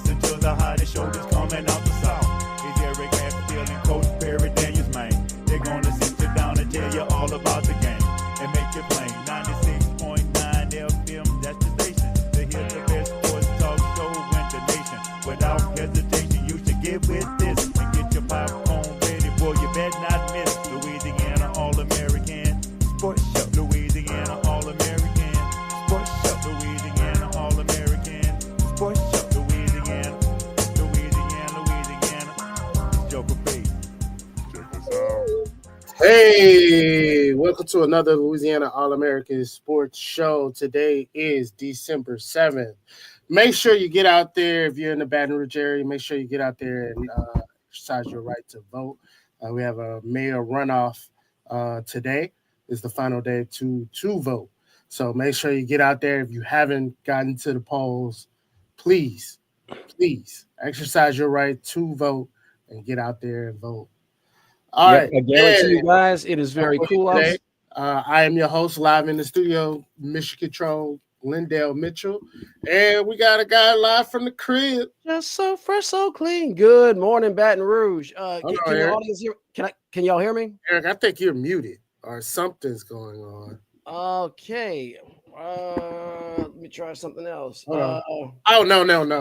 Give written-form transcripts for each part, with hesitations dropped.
listen to the hottest show that's coming out the south. It's Eric Hatfield and Coach Perry Daniels, man. They're gonna sit you down and tell you all about the game and make it plain. 96.9 FM, that's the station. To hear the best sports talk show in the nation. Without hesitation, you should get with this and get your popcorn ready. Boy, you better not miss Louisiana All-American Sports Show. Louisiana All-American Sports Show. Louisiana All-American Sports Show. Louisiana. Joker Bay. Check us out. Hey, welcome to another Louisiana All-American Sports Show. Today is December 7th. Make sure you get out there if you're in the Baton Rouge area. Make sure you get out there and exercise your right to vote. We have a mayor runoff today. It's the final day to vote. So make sure you get out there. If you haven't gotten to the polls, please exercise your right to vote and get out there and vote. All right. I guarantee you guys, it is very cool out. I am your host live in the studio, Mission Control, Lindell Mitchell, and we got a guy live from the crib. Just so fresh, so clean. Good morning, Baton Rouge. Can the audience hear? Can y'all hear me? Eric, I think you're muted or something's going on. Okay. Let me try something else. No,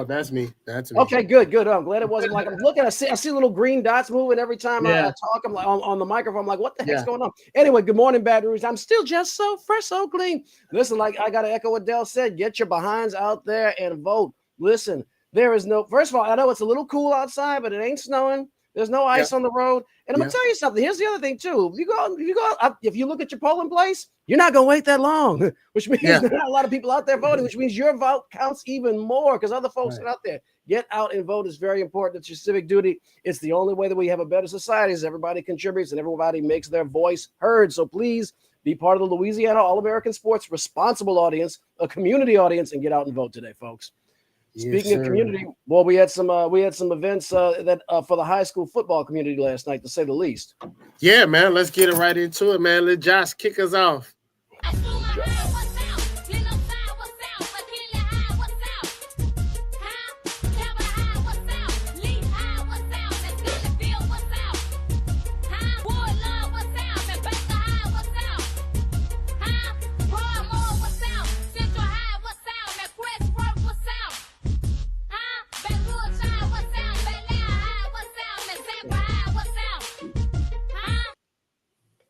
that's me. Okay, good. I'm glad it wasn't like I'm looking. I see little green dots moving every time I talk. I'm like on the microphone. I'm like, what the heck's going on? Anyway, good morning, Baton Rouge. I'm still just so fresh, so clean. Listen, like I gotta echo what Dell said. Get your behinds out there and vote. Listen, there is no. First of all, I know it's a little cool outside, but it ain't snowing. There's no ice on the road. And I'm gonna tell you something. Here's the other thing too. If you look at your polling place, you're not gonna wait that long, which means there's not a lot of people out there voting, which means your vote counts even more because other folks are out there. Get out and vote is very important. It's your civic duty. It's the only way that we have a better society is everybody contributes and everybody makes their voice heard. So please be part of the Louisiana All-American Sports responsible audience, a community audience, and get out and vote today, folks. Speaking of community, well, we had some events that for the high school football community last night, to say the least. Yeah, man, let's get it right into it, man. Let Josh kick us off.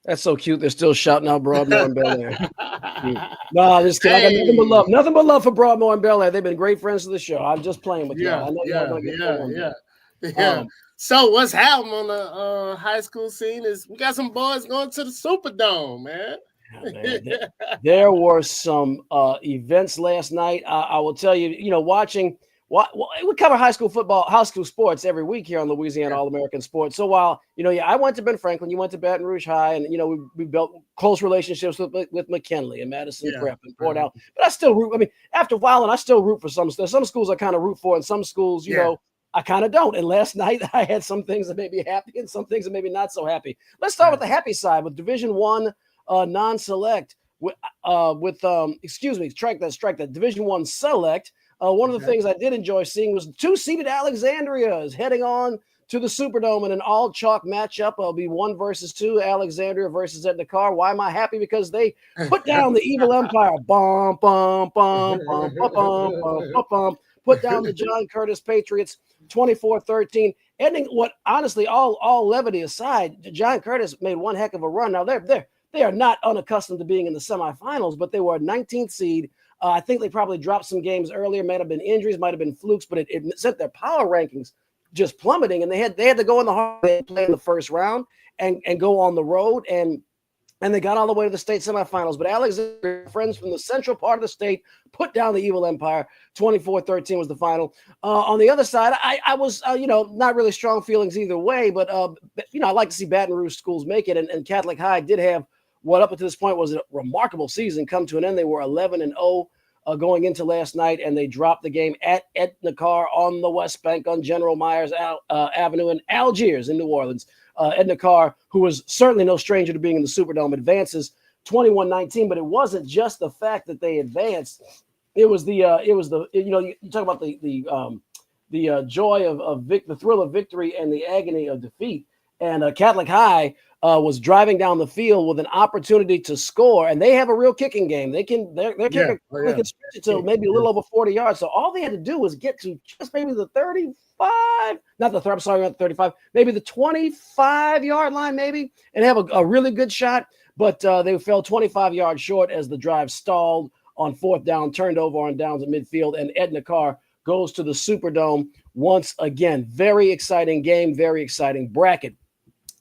That's so cute. They're still shouting out Broadmoor and Bel Air. No, I'm just kidding. I got nothing but love. Nothing but love for Broadmoor and Bel Air. They've been great friends of the show. I'm just playing with y'all. I know y'all gonna get Yeah. So what's happening on the high school scene is we got some boys going to the Superdome, man. There were some events last night. I will tell you, watching. We cover high school football, high school sports every week here on Louisiana All-American Sports. So while, I went to Ben Franklin, you went to Baton Rouge High, and, we built close relationships with McKinley and Madison Prep and Port Out. But I still root. I mean, after a while, and I still root for some schools I kind of root for, and some schools, I kind of don't. And last night I had some things that made me happy and some things that made me not so happy. Let's start with the happy side with Division I non-select strike that Division I select. One of the things I did enjoy seeing was two-seeded Alexandria is heading on to the Superdome in an all-chalk matchup. It'll be 1 versus 2, Alexandria versus Edna Carr. Why am I happy? Because they put down the evil empire. Bum, bum, bum, bum, bum, bum, bum, bum, bum. Put down the John Curtis Patriots 24-13. Ending what, honestly, all levity aside, John Curtis made one heck of a run. Now, they are not unaccustomed to being in the semifinals, but they were a 19th seed. I think they probably dropped some games earlier. Might have been injuries, might have been flukes, but it sent their power rankings just plummeting. And they had to go in the hard way, play in the first round and go on the road. And they got all the way to the state semifinals. But Alexander, friends from the central part of the state, put down the evil empire. 24-13 was the final. On the other side, I was, not really strong feelings either way. But, I like to see Baton Rouge schools make it. And Catholic High did have what up until this point was a remarkable season come to an end. They were 11-0 going into last night, and they dropped the game at Edna Carr on the West Bank on General Myers Avenue in Algiers in New Orleans. Edna Carr, who was certainly no stranger to being in the Superdome, advances 21-19, but it wasn't just the fact that they advanced. It was you talk about the joy of the thrill of victory and the agony of defeat. And Catholic High was driving down the field with an opportunity to score, and they have a real kicking game. Their kicker can stretch it to maybe a little over 40 yards. So all they had to do was get to just maybe the 35, not the 35, maybe the 25-yard line, maybe, and have a really good shot. But they fell 25 yards short as the drive stalled on fourth down, turned over on downs at midfield, and Edna Carr goes to the Superdome once again. Very exciting game, very exciting bracket.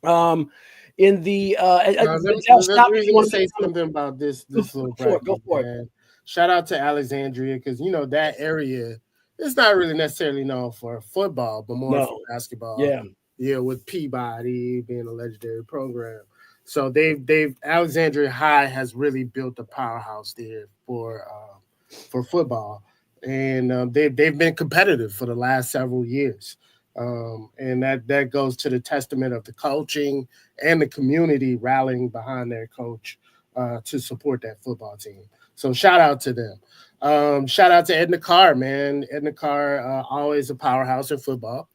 In the let me say something about this little bracket. Go for it. Shout out to Alexandria, because that area is not really necessarily known for football, but more for basketball. Yeah, with Peabody being a legendary program. So they've Alexandria High has really built a powerhouse there for football, and they've been competitive for the last several years. And that goes to the testament of the coaching and the community rallying behind their coach to support that football team. So shout out to them. Shout out to Edna Carr, man. Edna Carr, always a powerhouse in football.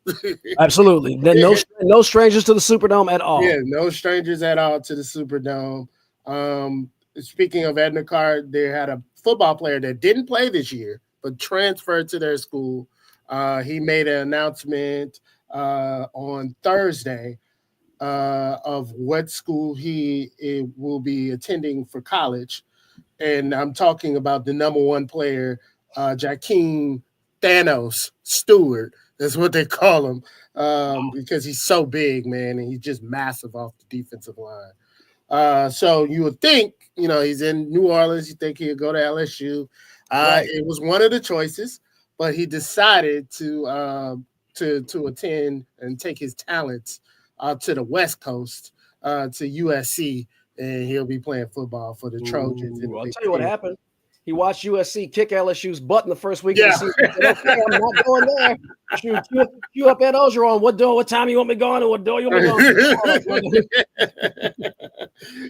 Absolutely. No strangers to the Superdome at all. Yeah, no strangers at all to the Superdome. Speaking of Edna Carr, they had a football player that didn't play this year, but transferred to their school. He made an announcement on Thursday of what school he will be attending for college. And I'm talking about the number one player, Jakeem Thanos Stewart. That's what they call him, because he's so big, man, and he's just massive off the defensive line. So you would think, he's in New Orleans. You think he'll go to LSU. Right. It was one of the choices, but he decided to attend and take his talents to the West Coast, to USC, and he'll be playing football for the Trojans. I'll tell you what happened. He watched USC kick LSU's butt in the first week of the season. He said, okay, I'm not going there. Shoot, you up at Ogeron. What time you want me going, and what door you want me going?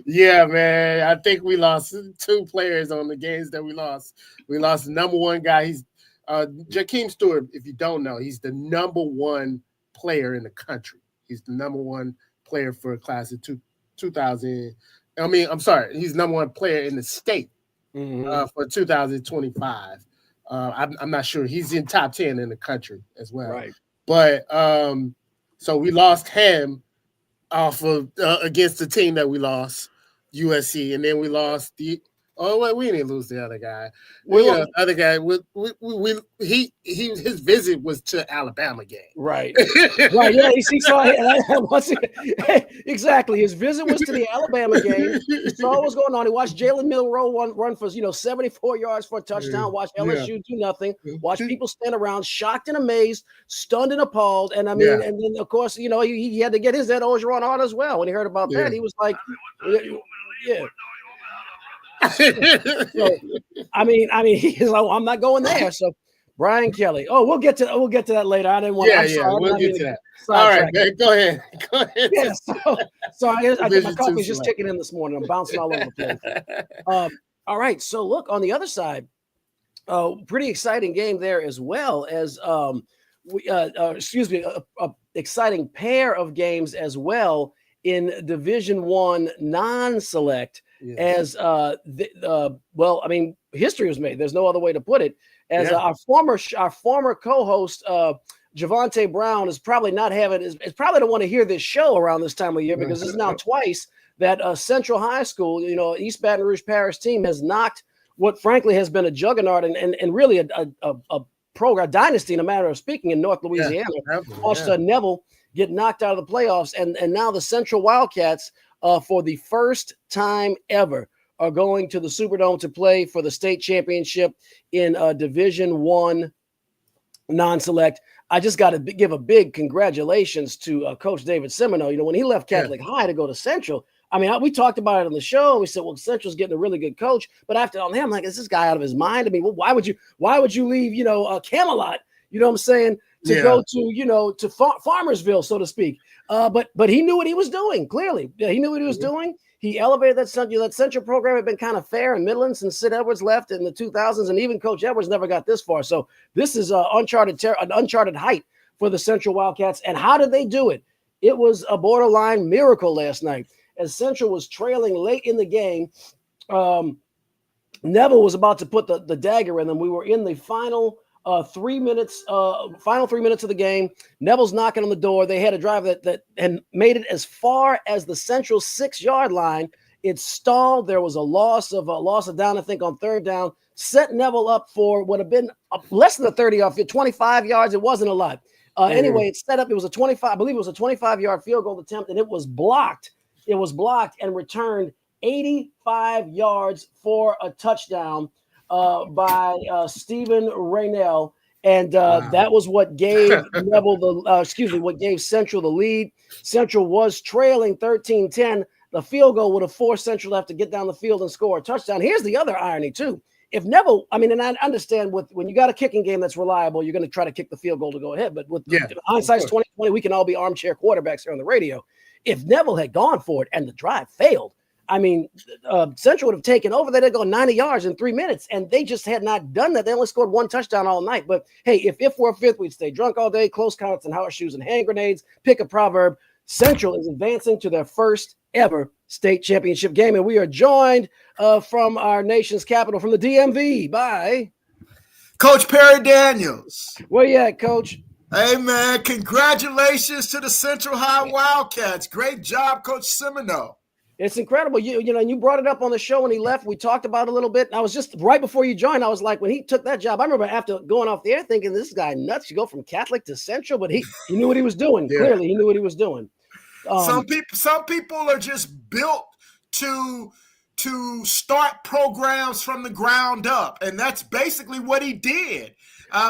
Yeah, man. I think we lost two players on the games that we lost. We lost the number one guy. He's Jakeem Stewart. If you don't know, he's the number one player in the country. He's the number one player for a class of 2000. I'm sorry. He's number one player in the state. For 2025. I'm not sure. He's in top 10 in the country as well. Right. But so we lost him off of against the team that we lost, USC, and then we lost we didn't lose the other guy. The other guy, his visit was to Alabama game. Right. Right. Yeah. He saw exactly. His visit was to the Alabama game. He saw what was going on. He watched Jalen Milroe run for 74 yards for a touchdown. Watched LSU do nothing. Watched people stand around, shocked and amazed, stunned and appalled. And and then of course, he had to get his Ed Ogeron on as well. When he heard about that, he was like, yeah. So, he's like, I'm not going there. So Brian Kelly. Oh, we'll get to that later. I didn't want. We'll get to that. All right, man, go ahead. Yeah. So I think my coffee's just kicking in this morning. I'm bouncing all over the place. All right. So look on the other side. Pretty exciting game there as well as exciting pair of games as well in Division I non-select. As history was made. There's no other way to put it. As our former co-host Javante Brown is probably is probably don't want to hear this show around this time of year, because it's now twice that Central High School, East Baton Rouge Parish team has knocked what frankly has been a juggernaut and really a program dynasty in a matter of speaking in North Louisiana. Watched Neville get knocked out of the playoffs, and now the Central Wildcats, for the first time ever, are going to the Superdome to play for the state championship in Division I non-select. I just got to give a big congratulations to Coach David Semino. When he left Catholic High to go to Central, we talked about it on the show. We said, well, Central's getting a really good coach. But after all, I'm like, is this guy out of his mind? Why would you leave, Camelot, you know what I'm saying, to go to, to Farmersville, so to speak. But he knew what he was doing, clearly. He knew what he was doing. He elevated that Central. That Central program had been kind of fair in Midland since Sid Edwards left in the 2000s, and even Coach Edwards never got this far. So this is an uncharted height for the Central Wildcats. And how did they do it? It was a borderline miracle last night. As Central was trailing late in the game, Neville was about to put the dagger in them. We were in the final 3 minutes of the game. Neville's knocking on the door. They had a drive that and made it as far as the Central 6-yard line. It stalled. There was a loss of down, I think, on third down. Set Neville up for what had been less than a 30-yard, 25 yards. It wasn't a lot. Anyway, it set up. It was a 25. I believe it was a 25-yard field goal attempt, and it was blocked. It was blocked and returned 85 yards for a touchdown by Stephen Raynell. And that was what gave Neville what gave Central the lead. Central was trailing 13-10. The field goal would have forced Central to have to get down the field and score a touchdown. Here's the other irony, too. If Neville, and I understand when you got a kicking game that's reliable, you're going to try to kick the field goal to go ahead. But with hindsight's 2020, we can all be armchair quarterbacks here on the radio. If Neville had gone for it and the drive failed, Central would have taken over. They'd have gone 90 yards in 3 minutes, and they just had not done that. They only scored one touchdown all night. But hey, if we're fifth, we'd stay drunk all day, close counts and horseshoes and hand grenades. Pick a proverb. Central is advancing to their first ever state championship game, and we are joined from our nation's capital, from the DMV, by Coach Perry Daniels. Where you at, Coach? Hey, man, congratulations to the Central High Wildcats. Great job, Coach Semino. It's incredible. You brought it up on the show when he left. We talked about it a little bit. And I was just right before you joined. I was like, when he took that job, I remember after going off the air thinking, this guy nuts. You go from Catholic to Central, but he knew what he was doing. Yeah. Clearly, he knew what he was doing. Some people are just built to start programs from the ground up, and that's basically what he did.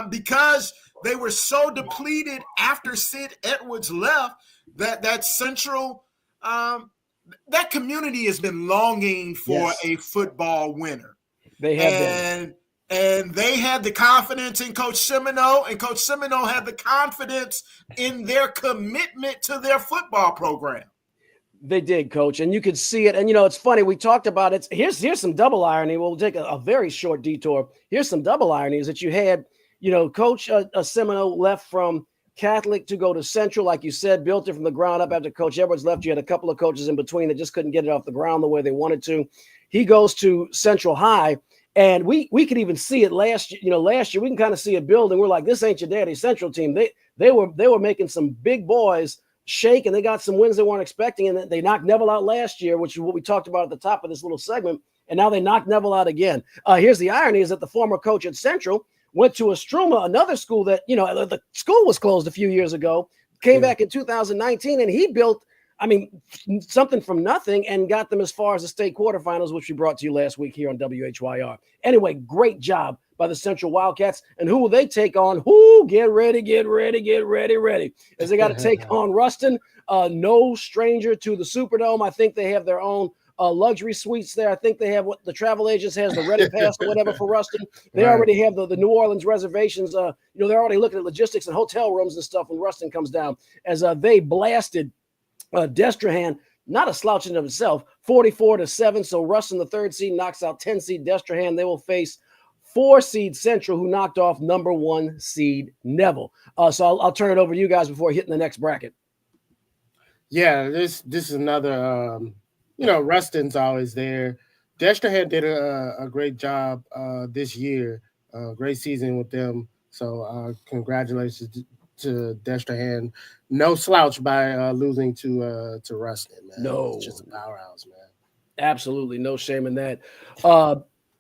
Because they were so depleted after Sid Edwards left that Central. That community has been longing for a football winner. They have been. And they had the confidence in Coach Semino, and Coach Semino had the confidence in their commitment to their football program. They did, Coach, and you could see it. And, it's funny. We talked about it. Here's some double irony. We'll take a very short detour. Here's some double irony is that you had, Coach Semino left from Catholic to go to Central, like you said, built it from the ground up. After Coach Edwards left, you had a couple of coaches in between that just couldn't get it off the ground the way they wanted to. He goes to Central High, and we could even see it last year. Last year we can kind of see it building. We're like, this ain't your daddy's Central team. They were making some big boys shake, and they got some wins they weren't expecting, and they knocked Neville out last year, which is what we talked about at the top of this little segment. And now they knocked Neville out again. Here's the irony: is that the former coach at Central went to Estruma, another school that, the school was closed a few years ago, came back in 2019, and he built, something from nothing and got them as far as the state quarterfinals, which we brought to you last week here on WHYR. Anyway, great job by the Central Wildcats. And who will they take on? Get ready. As they got to take on Ruston, no stranger to the Superdome. I think they have their own luxury suites there. I think they have what the travel agents has, the Ready Pass or whatever for Ruston. They already have the New Orleans reservations. They're already looking at logistics and hotel rooms and stuff when Ruston comes down, as they blasted Destrehan, not a slouch in of itself, 44-7. So Ruston, the 3rd seed, knocks out 10 seed Destrehan. They will face 4 seed Central, who knocked off number 1 seed Neville. So I'll turn it over to you guys before hitting the next bracket. Yeah, this is another. Ruston's always there. Destrehan did a great job this year. Great season with them. So congratulations to Destrehan. No slouch by losing to Ruston, man. No. It's just a powerhouse, man. Absolutely. No shame in that.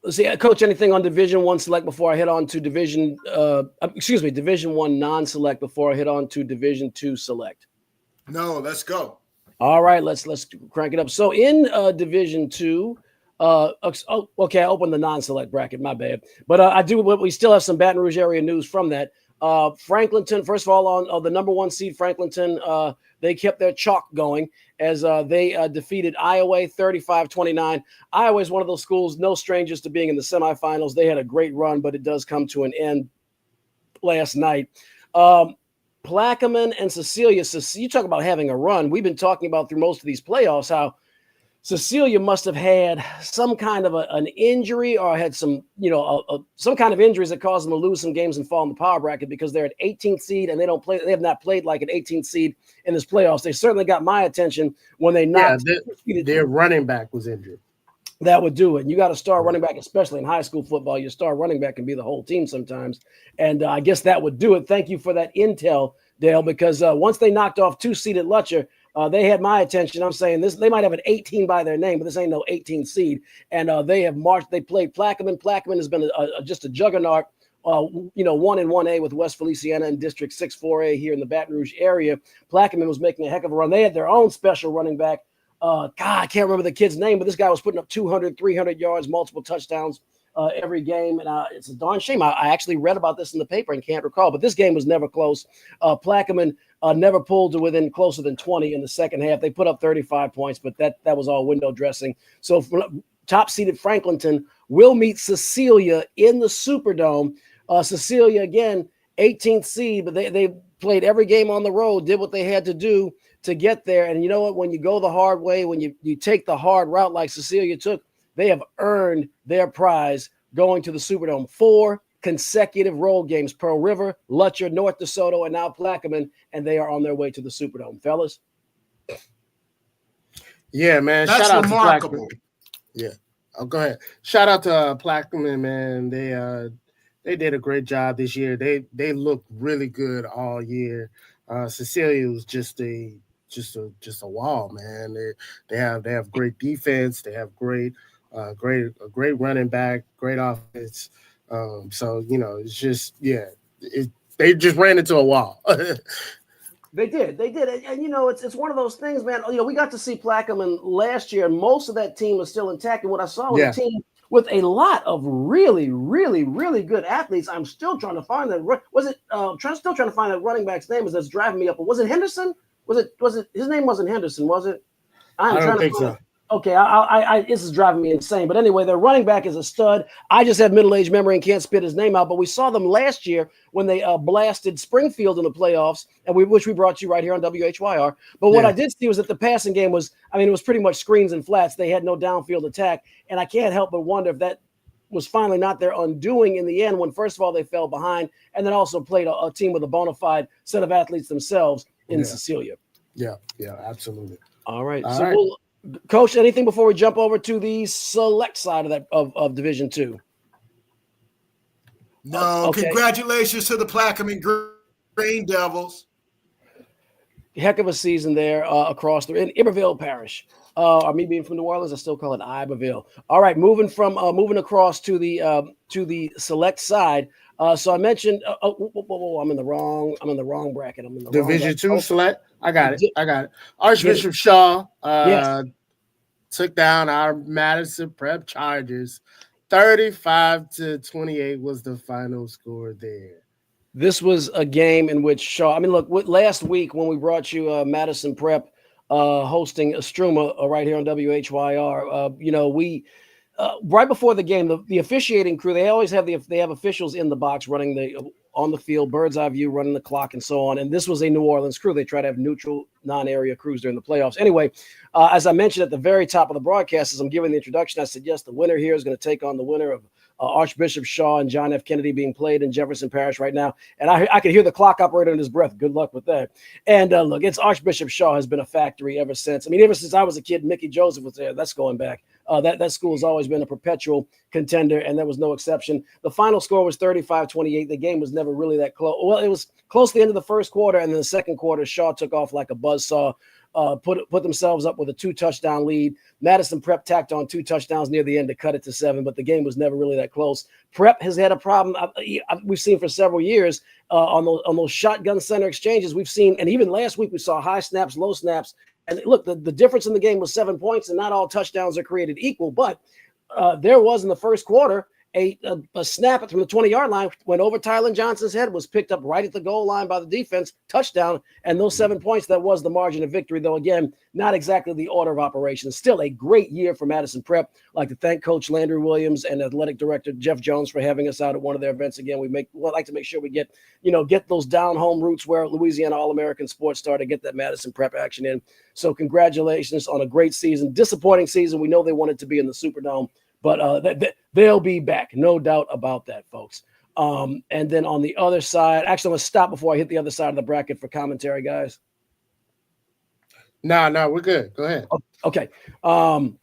Let's see, Coach, anything on Division I select before I hit on to Division I non-select before I hit on to Division II select? No, let's go. All right, let's crank it up. So in Division II, okay, I opened the non-select bracket, my bad. But we still have some Baton Rouge area news from that. Franklinton, first of all, on the number 1 seed, Franklinton, they kept their chalk going as they defeated Iowa 35-29. Iowa is one of those schools, no strangers to being in the semifinals. They had a great run, but it does come to an end last night. Plaquemine and Cecilia, you talk about having a run. We've been talking about through most of these playoffs how Cecilia must have had some kind of an injury or had some, some kind of injuries that caused them to lose some games and fall in the power bracket because they're an 18th seed and they have not played like an 18th seed in this playoffs. They certainly got my attention when they knocked. Yeah, their running back was injured. That would do it. And you got a star running back, especially in high school football. Your star running back can be the whole team sometimes. And I guess that would do it. Thank you for that intel, Dale, because once they knocked off 2-seeded Lutcher, they had my attention. I'm saying this, they might have an 18 by their name, but this ain't no 18 seed. And they have marched. They played Plaquemine. Plaquemine has been just a juggernaut. 1-1A with West Feliciana in District 6-4A here in the Baton Rouge area. Plaquemine was making a heck of a run. They had their own special running back. God, I can't remember the kid's name, but this guy was putting up 200, 300 yards, multiple touchdowns every game. And it's a darn shame. I actually read about this in the paper and can't recall, but this game was never close. Plaquemine never pulled to within closer than 20 in the second half. They put up 35 points, but that was all window dressing. So top-seeded Franklinton will meet Cecilia in the Superdome. Cecilia, again, 18th seed, but they played every game on the road, did what they had to do to get there. And you know what? When you go the hard way, when you take the hard route like Cecilia took, they have earned their prize going to the Superdome. 4 consecutive road games: Pearl River, Lutcher, North DeSoto, and now Plaquemine, and they are on their way to the Superdome. Fellas? Yeah, man. That's shout remarkable. Out to Plaquemine. Yeah. Oh, go ahead. Shout out to Plaquemine, man. They did a great job this year. They looked really good all year. Cecilia was just a wall, man. They have great defense. They have great running back, great offense. So it's just they just ran into a wall. They did, and it's one of those things, man. We got to see Plaquemine last year, and most of that team was still intact. And what I saw was a team with a lot of really, really, really good athletes. I'm still trying to find that. Was it? Still trying to find that running back's name. That's driving me up. But was it Henderson? Was it? His name wasn't Henderson, was it? I don't think so. Okay, this is driving me insane. But anyway, their running back is a stud. I just have middle-aged memory and can't spit his name out. But we saw them last year when they blasted Springfield in the playoffs, and which we brought you right here on WHYR. But what I did see was that the passing game was, it was pretty much screens and flats. They had no downfield attack, and I can't help but wonder if that was finally not their undoing in the end when, first of all, they fell behind, and then also played a team with a bona fide set of athletes themselves in Cecilia. Yeah, absolutely. All right. Coach, anything before we jump over to the select side of Division II? No. Okay. Congratulations to the Plaquemine Green Devils. Heck of a season there across in Iberville Parish. Or me being from New Orleans, I still call it Iberville. All right, moving across to the select side. So I mentioned. I'm in the wrong bracket. I'm in the Division II select. I got it. Archbishop Shaw took down our Madison Prep Chargers. 35-28 was the final score there. This was a game in which Shaw. Last week when we brought you Madison Prep hosting Estruma right here on WHYR, we right before the game, the officiating crew, they always have officials in the box running on the field, bird's eye view, running the clock and so on. And this was a New Orleans crew. They try to have neutral, non-area crews during the playoffs. Anyway, as I mentioned at the very top of the broadcast, as I'm giving the introduction, I said, yes, the winner here is going to take on the winner of Archbishop Shaw and John F. Kennedy being played in Jefferson Parish right now. And I could hear the clock operator in his breath. Good luck with that. And look, it's Archbishop Shaw has been a factory ever since. Ever since I was a kid, Mickey Joseph was there. That's going back. That school has always been a perpetual contender, and there was no exception. The final score was 35-28. The game was never really that close. Well, it was close to the end of the first quarter, and then the second quarter, Shaw took off like a buzzsaw, put themselves up with a 2-touchdown lead. Madison Prep tacked on 2 touchdowns near the end to cut it to 7, but the game was never really that close. Prep has had a problem we've seen for several years on those shotgun center exchanges. We've seen, and even last week we saw high snaps, low snaps. And look, the difference in the game was 7 points, and not all touchdowns are created equal. But there was in the first quarter a snap from the 20-yard line, went over Tylen Johnson's head, was picked up right at the goal line by the defense, touchdown, and those 7 points, that was the margin of victory, though, again, not exactly the order of operations. Still a great year for Madison Prep. I'd like to thank Coach Landry Williams and Athletic Director Jeff Jones for having us out at one of their events. Again, we'd like to make sure we get those down-home roots where Louisiana All-American sports started, get that Madison Prep action in. So congratulations on a great season. Disappointing season. We know they wanted to be in the Superdome. But they'll be back, no doubt about that, folks. And then on the other side, actually, I'm going to stop before I hit the other side of the bracket for commentary, guys. No, we're good. Go ahead. Okay. On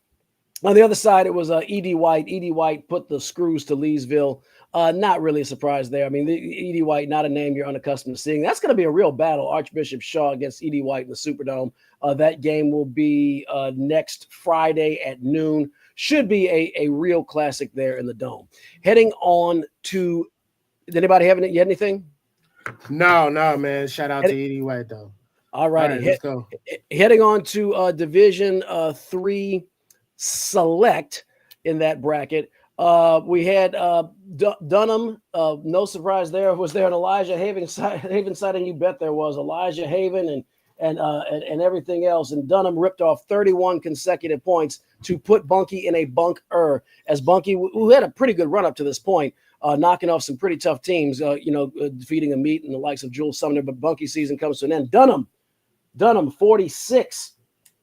the other side, it was E.D. White. E.D. White put the screws to Leesville. Not really a surprise there. I mean, E.D. White, not a name you're unaccustomed to seeing. That's going to be a real battle, Archbishop Shaw against E.D. White in the Superdome. That game will be next Friday at noon. Should be a real classic there in the Dome. Heading on to, did anybody have anything? No, man. Shout out to E.D. White, though. All right, let's go. Heading on to Division 3 Select in that bracket. We had Dunham. No surprise there. Was there an Elijah Haven sighting? You bet there was. Elijah Haven and everything else. And Dunham ripped off 31 consecutive points to put Bunkie in a bunker. As Bunkie, who had a pretty good run up to this point, knocking off some pretty tough teams, defeating a meet and the likes of Jules Sumner. But Bunkie season comes to an end. Dunham 46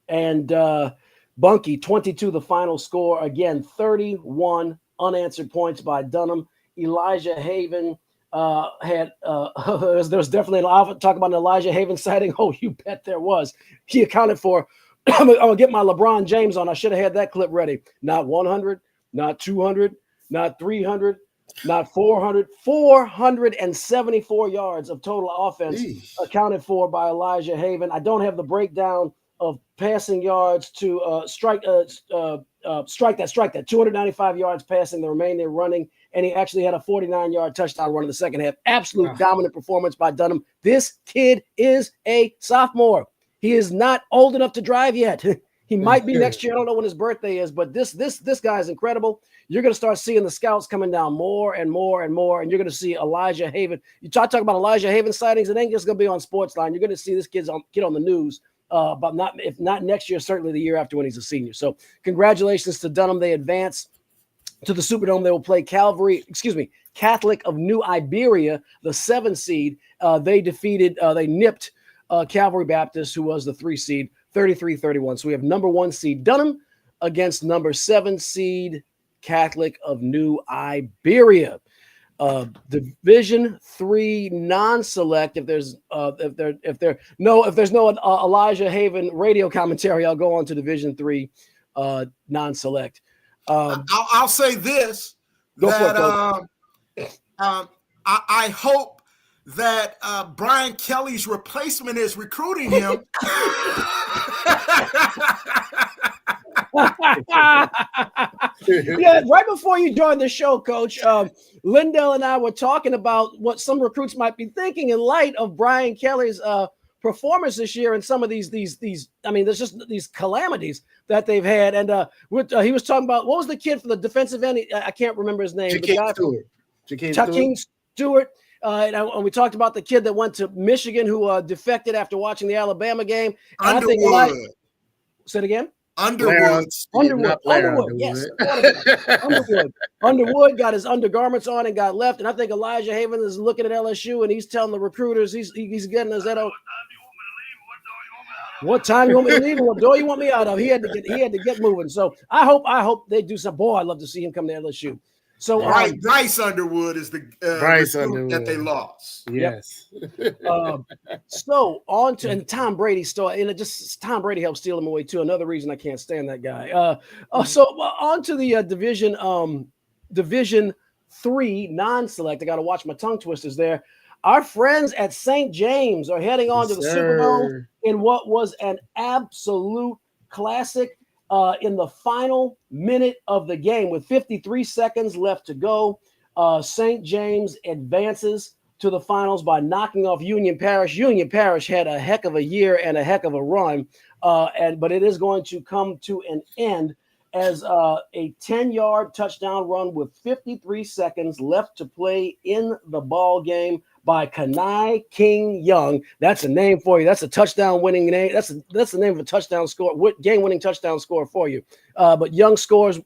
and Bunkie 22, the final score. Again, 31 unanswered points by Dunham. Elijah Haven had there was definitely talk about an Elijah Haven sighting. Oh, you bet there was. He accounted for. I'm gonna get my LeBron James on. I should have had that clip ready. Not 100, not 200, not 300, not 400. 474 yards of total offense accounted for by Elijah Haven. I don't have the breakdown of passing yards to strike that 295 yards passing, the remainder running, and he actually had a 49-yard touchdown run in the second half. Absolute dominant performance by Dunham. This kid is a sophomore. He is not old enough to drive yet. He might be next year. I don't know when his birthday is, but this guy is incredible. You're going to start seeing the scouts coming down more and more and more, and you're going to see Elijah Haven. You talk about Elijah Haven sightings, it ain't just going to be on Sportsline. You're going to see this kid on the news. But if not next year, certainly the year after when he's a senior. So congratulations to Dunham. They advance to the Superdome. They will play Catholic of New Iberia, the 7 seed. They nipped Calvary Baptist, who was the 3 seed, 33-31. So we have number 1 seed Dunham against number 7 seed Catholic of New Iberia. Division 3 non-select. If there's no Elijah Haven radio commentary, I'll go on to Division 3 non-select. I'll say this. I hope that Brian Kelly's replacement is recruiting him. Yeah, right before you joined the show, Coach, Lindell and I were talking about what some recruits might be thinking in light of Brian Kelly's performance this year and some of these. I mean, there's just these calamities that they've had. And he was talking about, what was the kid for the defensive end? I can't remember his name. Jakeem Stewart. And we talked about the kid that went to Michigan who defected after watching the Alabama game. And Underwood. Say it again. Underwood. Yes. Underwood got his undergarments on and got left. And I think Elijah Haven is looking at LSU and he's telling the recruiters, he's getting his head out. What time you want me to leave? What door you want me out of? He had to get moving. So I hope they do some. Boy, I'd love to see him come to LSU. So Bryce Underwood is the Bryce Underwood that they lost. Yes. So on to and Tom Brady story, and Tom Brady helped steal him away too. Another reason I can't stand that guy. So on to the Division 3 non-select. I got to watch my tongue twisters there. Our friends at St. James are heading on to the Superdome in what was an absolute classic. In the final minute of the game with 53 seconds left to go, St. James advances to the finals by knocking off Union Parish. Union Parish had a heck of a year and a heck of a run, but it is going to come to an end as a 10-yard touchdown run with 53 seconds left to play in the ball game by Kanai King Young. That's a name for you. That's a touchdown winning name. That's the name of a touchdown score, game winning touchdown score for you. But Young scores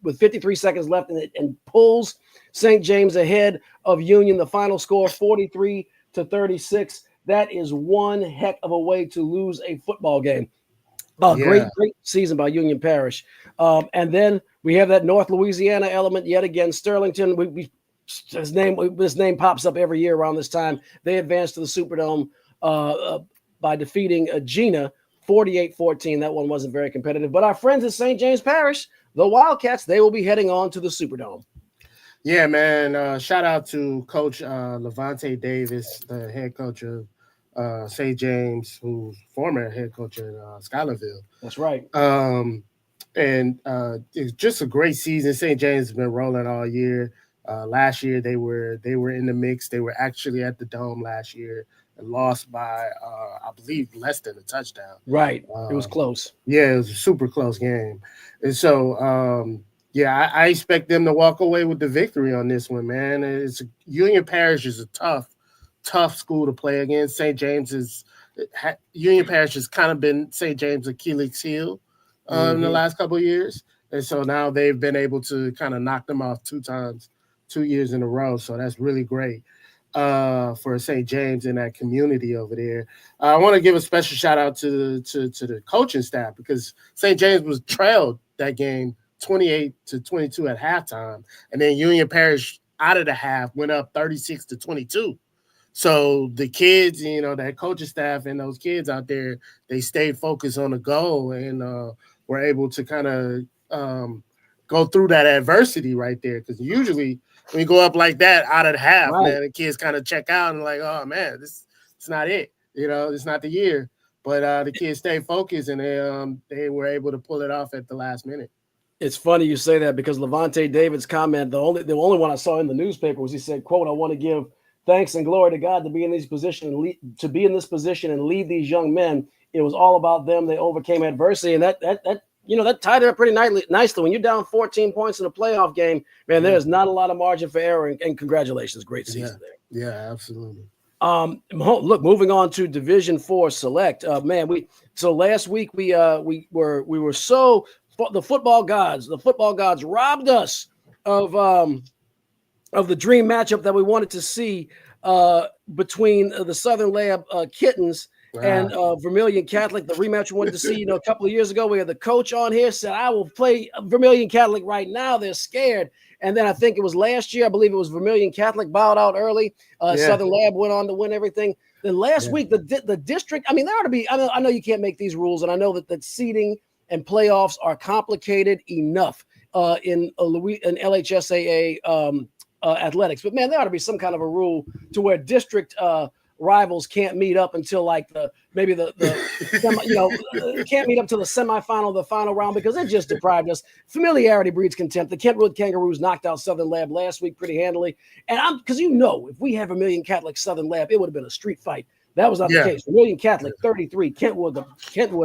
with 53 seconds left and pulls St. James ahead of Union. The final score 43-36. That is one heck of a way to lose a football game. Great season by Union Parish. And then we have that North Louisiana element yet again. Sterlington, his name pops up every year around this time. They advanced to the Superdome by defeating Gina 48-14. That one wasn't very competitive. But our friends at St. James Parish, the Wildcats, they will be heading on to the Superdome. Yeah, man. Shout out to Coach Levante Davis, the head coach of St. James, who's former head coach at Schuylerville. That's right. And it's just a great season. St. James has been rolling all year. Last year they were in the mix. They were actually at the Dome last year and lost by I believe less than a touchdown. Right. It was close. Yeah, it was a super close game. And so I expect them to walk away with the victory on this one, man. Union Parish is a tough school to play against. St. James Union Parish has kind of been St. James' Achilles heel in the last couple of years. And so now they've been able to kind of knock them off 2 years in a row. So that's really great for St. James and that community over there. I want to give a special shout out to the coaching staff because St. James was trailed that game 28-22 at halftime. And then Union Parish out of the half went up 36-22. So the kids, that coaching staff and those kids out there, they stayed focused on the goal and were able to kind of go through that adversity right there. Because usually when you go up like that out of the half, man, the kids kind of check out and like, oh, man, it's not it. It's not the year. But the kids stayed focused and they were able to pull it off at the last minute. It's funny you say that because Levante David's comment, the only one I saw in the newspaper was he said, quote, "I want to give thanks and glory to God to be in this position and lead these young men. It was all about them. They overcame adversity." And that tied it up pretty nicely. When you're down 14 points in a playoff game, man, there's not a lot of margin for error. And congratulations, great season there. Yeah, absolutely. Look, moving on to Division 4 Select. So last week we were so the football gods robbed us of the dream matchup that we wanted to see between the Southern Lab Kittens and Vermilion Catholic. The rematch we wanted to see, a couple of years ago, we had the coach on here said, "I will play Vermilion Catholic right now. They're scared." And then I think it was last year, I believe it was Vermilion Catholic bowed out early. Southern Lab went on to win everything. Then last week, the district, there ought to be, I know you can't make these rules, and I know that seeding and playoffs are complicated enough in LHSAA athletics. But, man, there ought to be some kind of a rule to where district rivals can't meet up until can't meet up to the semifinal, the final round, because it just deprived us. Familiarity breeds contempt. The Kentwood Kangaroos knocked out Southern Lab last week pretty handily. And because if we have Vermilion Catholic Southern Lab, it would have been a street fight. That was not the case. Vermilion Catholic 33, Kentwood a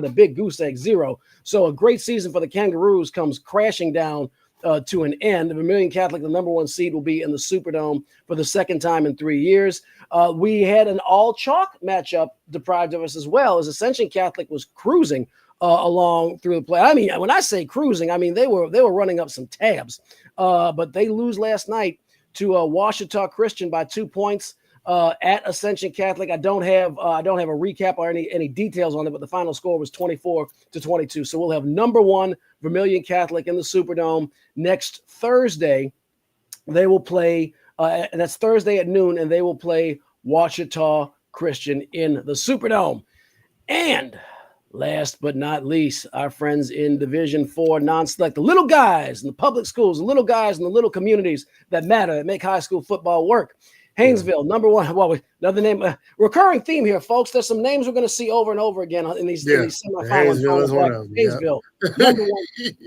big goose egg 0. So a great season for the Kangaroos comes crashing down to an end. The Vermilion Catholic, the number 1 seed, will be in the Superdome for the second time in 3 years. We had an all-chalk matchup deprived of us as well, as Ascension Catholic was cruising along through the play. When I say cruising, they were running up some tabs. But they lose last night to Washita Christian by 2 points. At Ascension Catholic. I don't have a recap or any details on it, but the final score was 24-22. So we'll have number 1 Vermilion Catholic in the Superdome next Thursday. They will play, and that's Thursday at noon, and they will play Washita Christian in the Superdome. And last but not least, our friends in Division 4 non-select, the little guys in the public schools, the little guys in the little communities that matter, that make high school football work. Haynesville, number 1. Well, another name, recurring theme here, folks. There's some names we're going to see over and over again in these semifinals. Haynesville,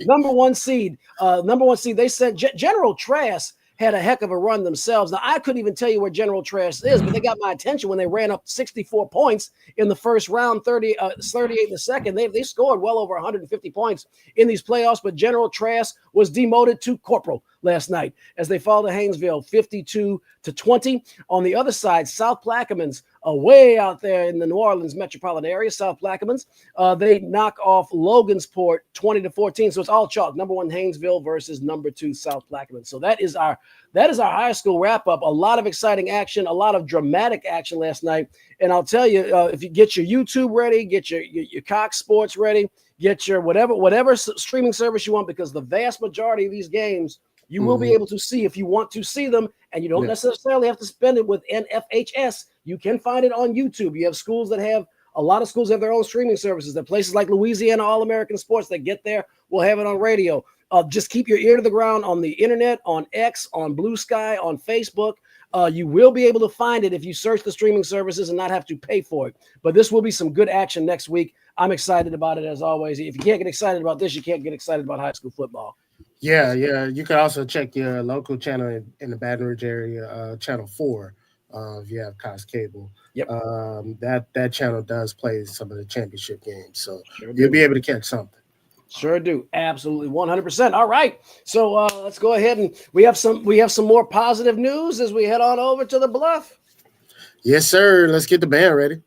number 1 seed. Number 1 seed. They said General Trask had a heck of a run themselves. Now, I couldn't even tell you where General Trash is, but they got my attention when they ran up 64 points in the first round, 38 in the second. They scored well over 150 points in these playoffs, but General Trash was demoted to corporal last night as they fall to Haynesville 52-20. On the other side, South Plaquemines, way out there in the New Orleans metropolitan area, South Plaquemines, they knock off Logansport 20-14. So it's all chalk. Number 1 Haynesville versus number 2 South Plaquemines. So that is our high school wrap up. A lot of exciting action, a lot of dramatic action last night. And I'll tell you, if you get your YouTube ready, get your Cox Sports ready, get your whatever streaming service you want, because the vast majority of these games you will be able to see if you want to see them, and you don't necessarily have to spend it with NFHS. You can find it on YouTube. You have schools that have a lot of schools have their own streaming services. There are places like Louisiana All-American Sports that get there. We'll have it on radio. Just keep your ear to the ground on the internet, on X, on Blue Sky, on Facebook. You will be able to find it if you search the streaming services and not have to pay for it. But this will be some good action next week. I'm excited about it as always. If you can't get excited about this, you can't get excited about high school football. Yeah. You can also check your local channel in the Baton Rouge area, Channel 4, if you have Cox Cable. Yep. That channel does play some of the championship games, so you'll be able to catch something. Sure do. Absolutely. 100%. All right. So let's go ahead, and we have some more positive news as we head on over to the Bluff. Yes, sir. Let's get the band ready.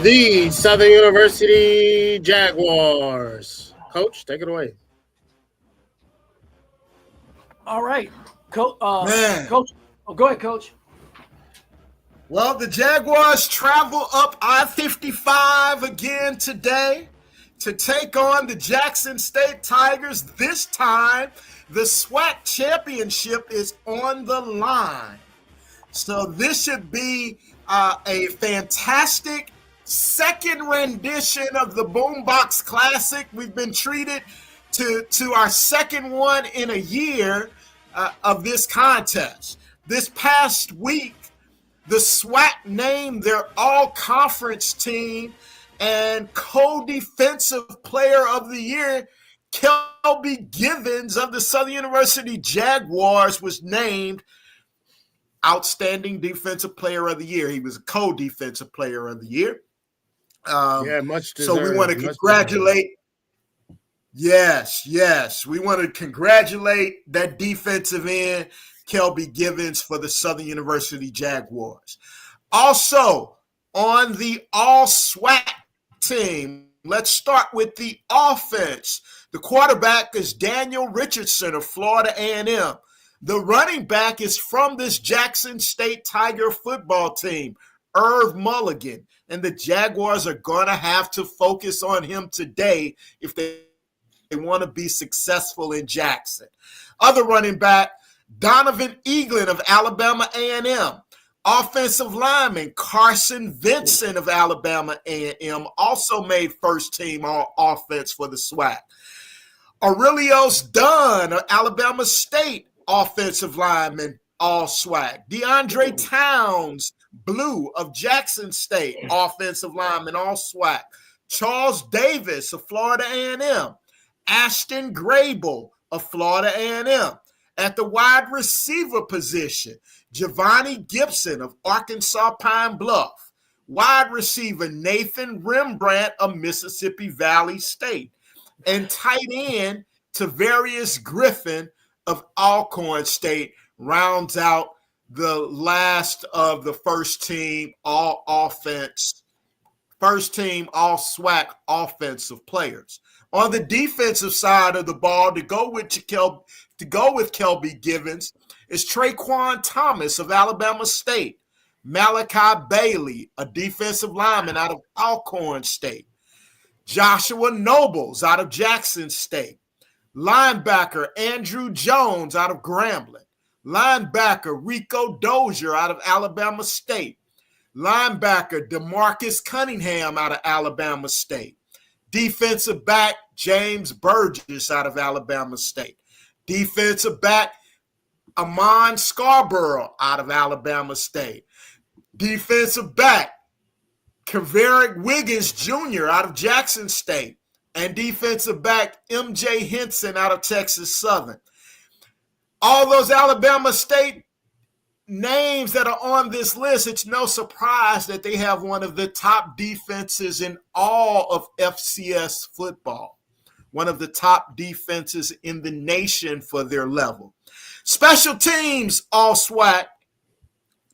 The Southern University Jaguars. Coach, take it away. All right. Coach. Coach. Oh, go ahead, Coach. Well, the Jaguars travel up I-55 again today to take on the Jackson State Tigers. This time, the SWAC championship is on the line. So this should be a fantastic second rendition of the Boombox Classic. We've been treated to our second one in a year of this contest. This past week, the SWAC named their all-conference team, and co-defensive player of the year, Kelby Givens of the Southern University Jaguars, was named outstanding defensive player of the year. He was a co-defensive player of the year. Much deserved. So we want to congratulate. Yes. We want to congratulate that defensive end, Kelby Givens, for the Southern University Jaguars. Also, on the all-SWAC team, let's start with the offense. The quarterback is Daniel Richardson of Florida A&M. The running back is from this Jackson State Tiger football team, Irv Mulligan. And the Jaguars are going to have to focus on him today if they want to be successful in Jackson. Other running back, Donovan Eaglin of Alabama A&M. Offensive lineman, Carson Vincent of Alabama A&M, also made first team all offense for the SWAC. Aurelios Dunn of Alabama State, offensive lineman, all SWAC. DeAndre Towns, Blue of Jackson State, offensive lineman, all SWAC. Charles Davis of Florida A&M. Ashton Grable of Florida A&M. At the wide receiver position, Giovanni Gibson of Arkansas Pine Bluff. Wide receiver, Nathan Rembrandt of Mississippi Valley State. And tight end, Tavarius Griffin of Alcorn State rounds out the last of the first team all offense, first team all SWAC offensive players. On the defensive side of the ball, to go with Kelby Givens is Traquan Thomas of Alabama State. Malachi Bailey, a defensive lineman out of Alcorn State. Joshua Nobles out of Jackson State. Linebacker Andrew Jones out of Grambling. Linebacker Rico Dozier out of Alabama State. Linebacker DeMarcus Cunningham out of Alabama State. Defensive back James Burgess out of Alabama State. Defensive back Amon Scarborough out of Alabama State. Defensive back Kaverick Wiggins Jr. out of Jackson State. And defensive back M.J. Henson out of Texas Southern. All those Alabama State names that are on this list, it's no surprise that they have one of the top defenses in all of FCS football. One of the top defenses in the nation for their level. Special teams, all SWAC.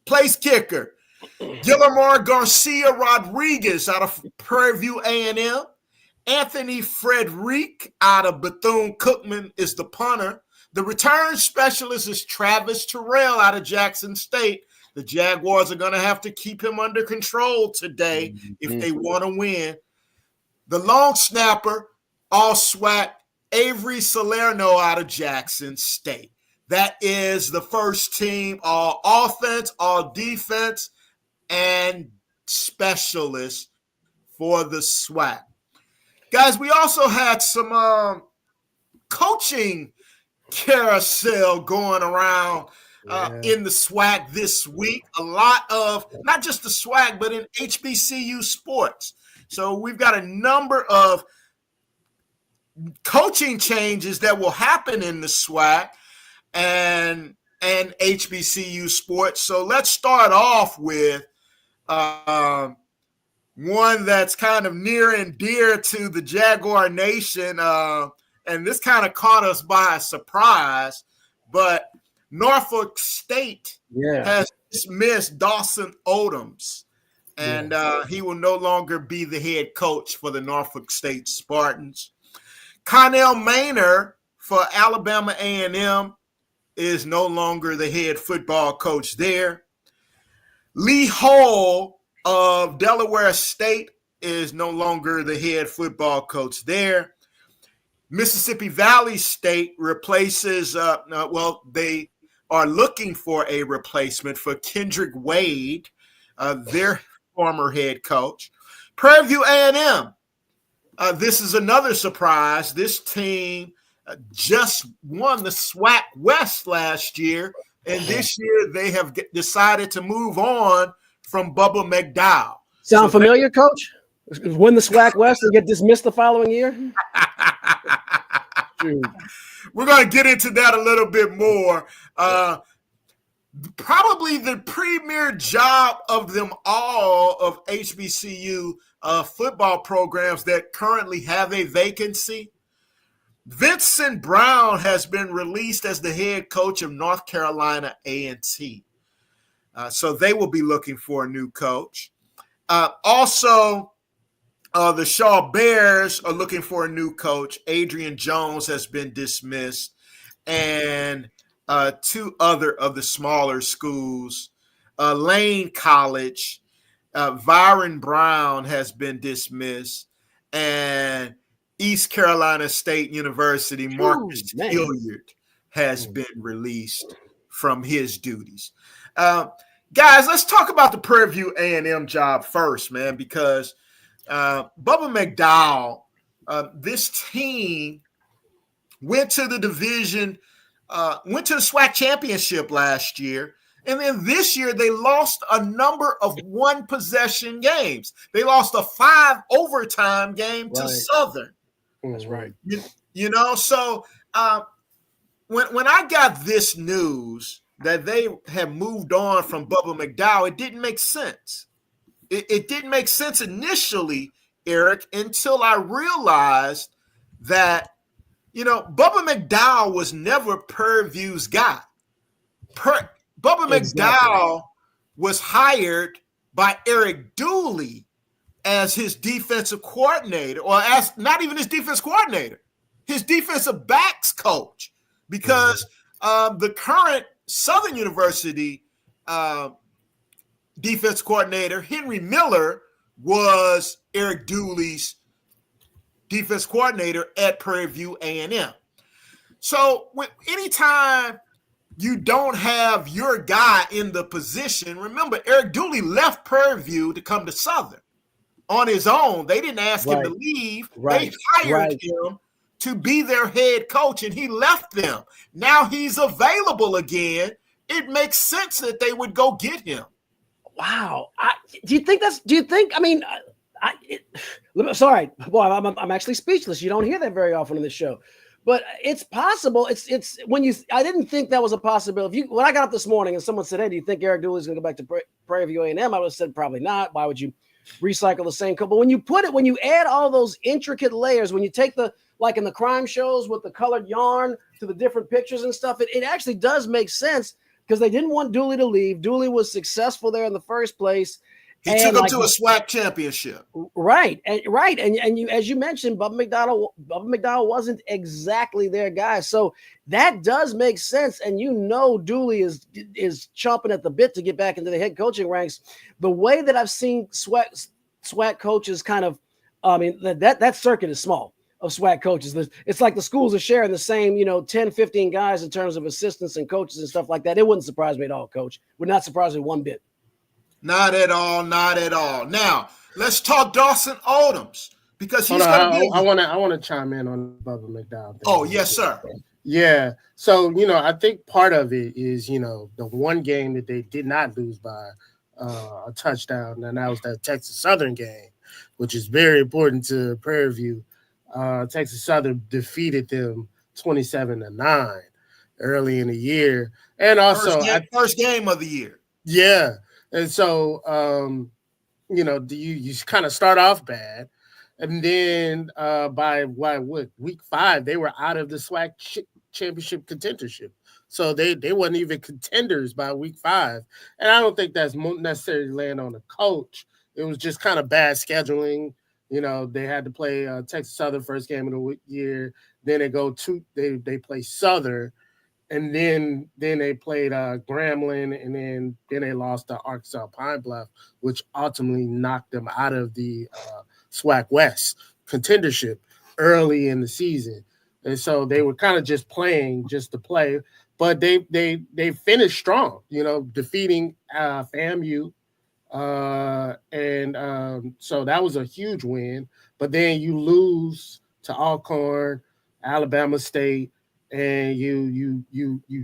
Place kicker, Guillermo Garcia Rodriguez out of Prairie View A&M. Anthony Frederick out of Bethune-Cookman is the punter. The return specialist is Travis Terrell out of Jackson State. The Jaguars are going to have to keep him under control today if they want to win. The long snapper, all SWAC, Avery Salerno out of Jackson State. That is the first team, all offense, all defense, and specialists for the SWAC. Guys, we also had some coaching carousel going around in the SWAC this week. A lot of, not just the SWAC, but in HBCU sports. So we've got a number of coaching changes that will happen in the SWAC and HBCU sports. So let's start off with one that's kind of near and dear to the Jaguar Nation. And this kind of caught us by surprise, but Norfolk State has dismissed Dawson Odoms, and he will no longer be the head coach for the Norfolk State Spartans. Connell Maynor for Alabama A&M is no longer the head football coach there. Lee Hall of Delaware State is no longer the head football coach there. Mississippi Valley State replaces, they are looking for a replacement for Kendrick Wade, their former head coach. Prairie View A&M, this is another surprise. This team just won the SWAC West last year, and this year they have decided to move on from Bubba McDowell. Sound familiar, Coach? Win the SWAC West and get dismissed the following year? We're going to get into that a little bit more. Probably the premier job of them all of HBCU football programs that currently have a vacancy. Vincent Brown has been released as the head coach of North Carolina A&T. So they will be looking for a new coach. Also, the Shaw Bears are looking for a new coach. Adrian Jones has been dismissed. And two other of the smaller schools, Lane College, Byron Brown has been dismissed. And East Carolina State University, Marcus Hilliard has been released from his duties. Guys, let's talk about the Prairie View A&M job first, man, because Bubba McDowell, this team went to the division, went to the SWAC championship last year. And then this year, they lost a number of one-possession games. They lost a 5 overtime game to Southern. That's right. You know, so when I got this news that they have moved on from Bubba McDowell, it didn't make sense. It didn't make sense initially, Eric, until I realized that, you know, Bubba McDowell was never Prairie View's guy. Bubba McDowell was hired by Eric Dooley as his defensive coordinator, or as not even his defense coordinator, his defensive backs coach, because the current Southern University defense coordinator Henry Miller was Eric Dooley's defense coordinator at Prairie View A&M. So anytime you don't have your guy in the position, remember Eric Dooley left Prairie View to come to Southern on his own. They didn't ask him to leave. They hired him to be their head coach, and he left them. Now he's available again. It makes sense that they would go get him. Wow. Sorry, boy, I'm actually speechless. You don't hear that very often on this show, but it's possible. It's I didn't think that was a possibility. When I got up this morning and someone said, "Hey, do you think Eric Dooley's going to go back to Prairie View A&M?" I would have said probably not. Why would you recycle the same code? But when you add all those intricate layers, when you take like in the crime shows with the colored yarn to the different pictures and stuff, it actually does make sense. Because they didn't want Dooley to leave. Dooley was successful there in the first place. He took them to a SWAC championship. Right. And you, as you mentioned, Bubba McDowell wasn't exactly their guy. So that does make sense. And Dooley is chomping at the bit to get back into the head coaching ranks. The way that I've seen SWAC coaches that circuit is small. Of SWAC coaches. It's like the schools are sharing the same, 10, 15 guys in terms of assistants and coaches and stuff like that. It wouldn't surprise me at all, Coach. Would not surprise me one bit. Not at all. Not at all. Now, let's talk Dawson Odoms because he's going to be. I want to chime in on Bubba McDowell thing. Oh, yes, sir. Yeah. So, I think part of it is, the one game that they did not lose by a touchdown, and that was that Texas Southern game, which is very important to Prairie View. Texas Southern defeated them 27-9 early in the year, and also first game of the year. Yeah, and so you kind of start off bad, and then by week 5 they were out of the SWAC championship contendership, so they wasn't even contenders by week 5, and I don't think that's necessarily laying on the coach. It was just kind of bad scheduling. They had to play Texas Southern first game of the year. Then they play Southern, and then they played Grambling, and then they lost to Arkansas Pine Bluff, which ultimately knocked them out of the SWAC West contendership early in the season. And so they were kind of just playing just to play, but they finished strong. Defeating FAMU. So that was a huge win, but then you lose to Alcorn, Alabama State, and you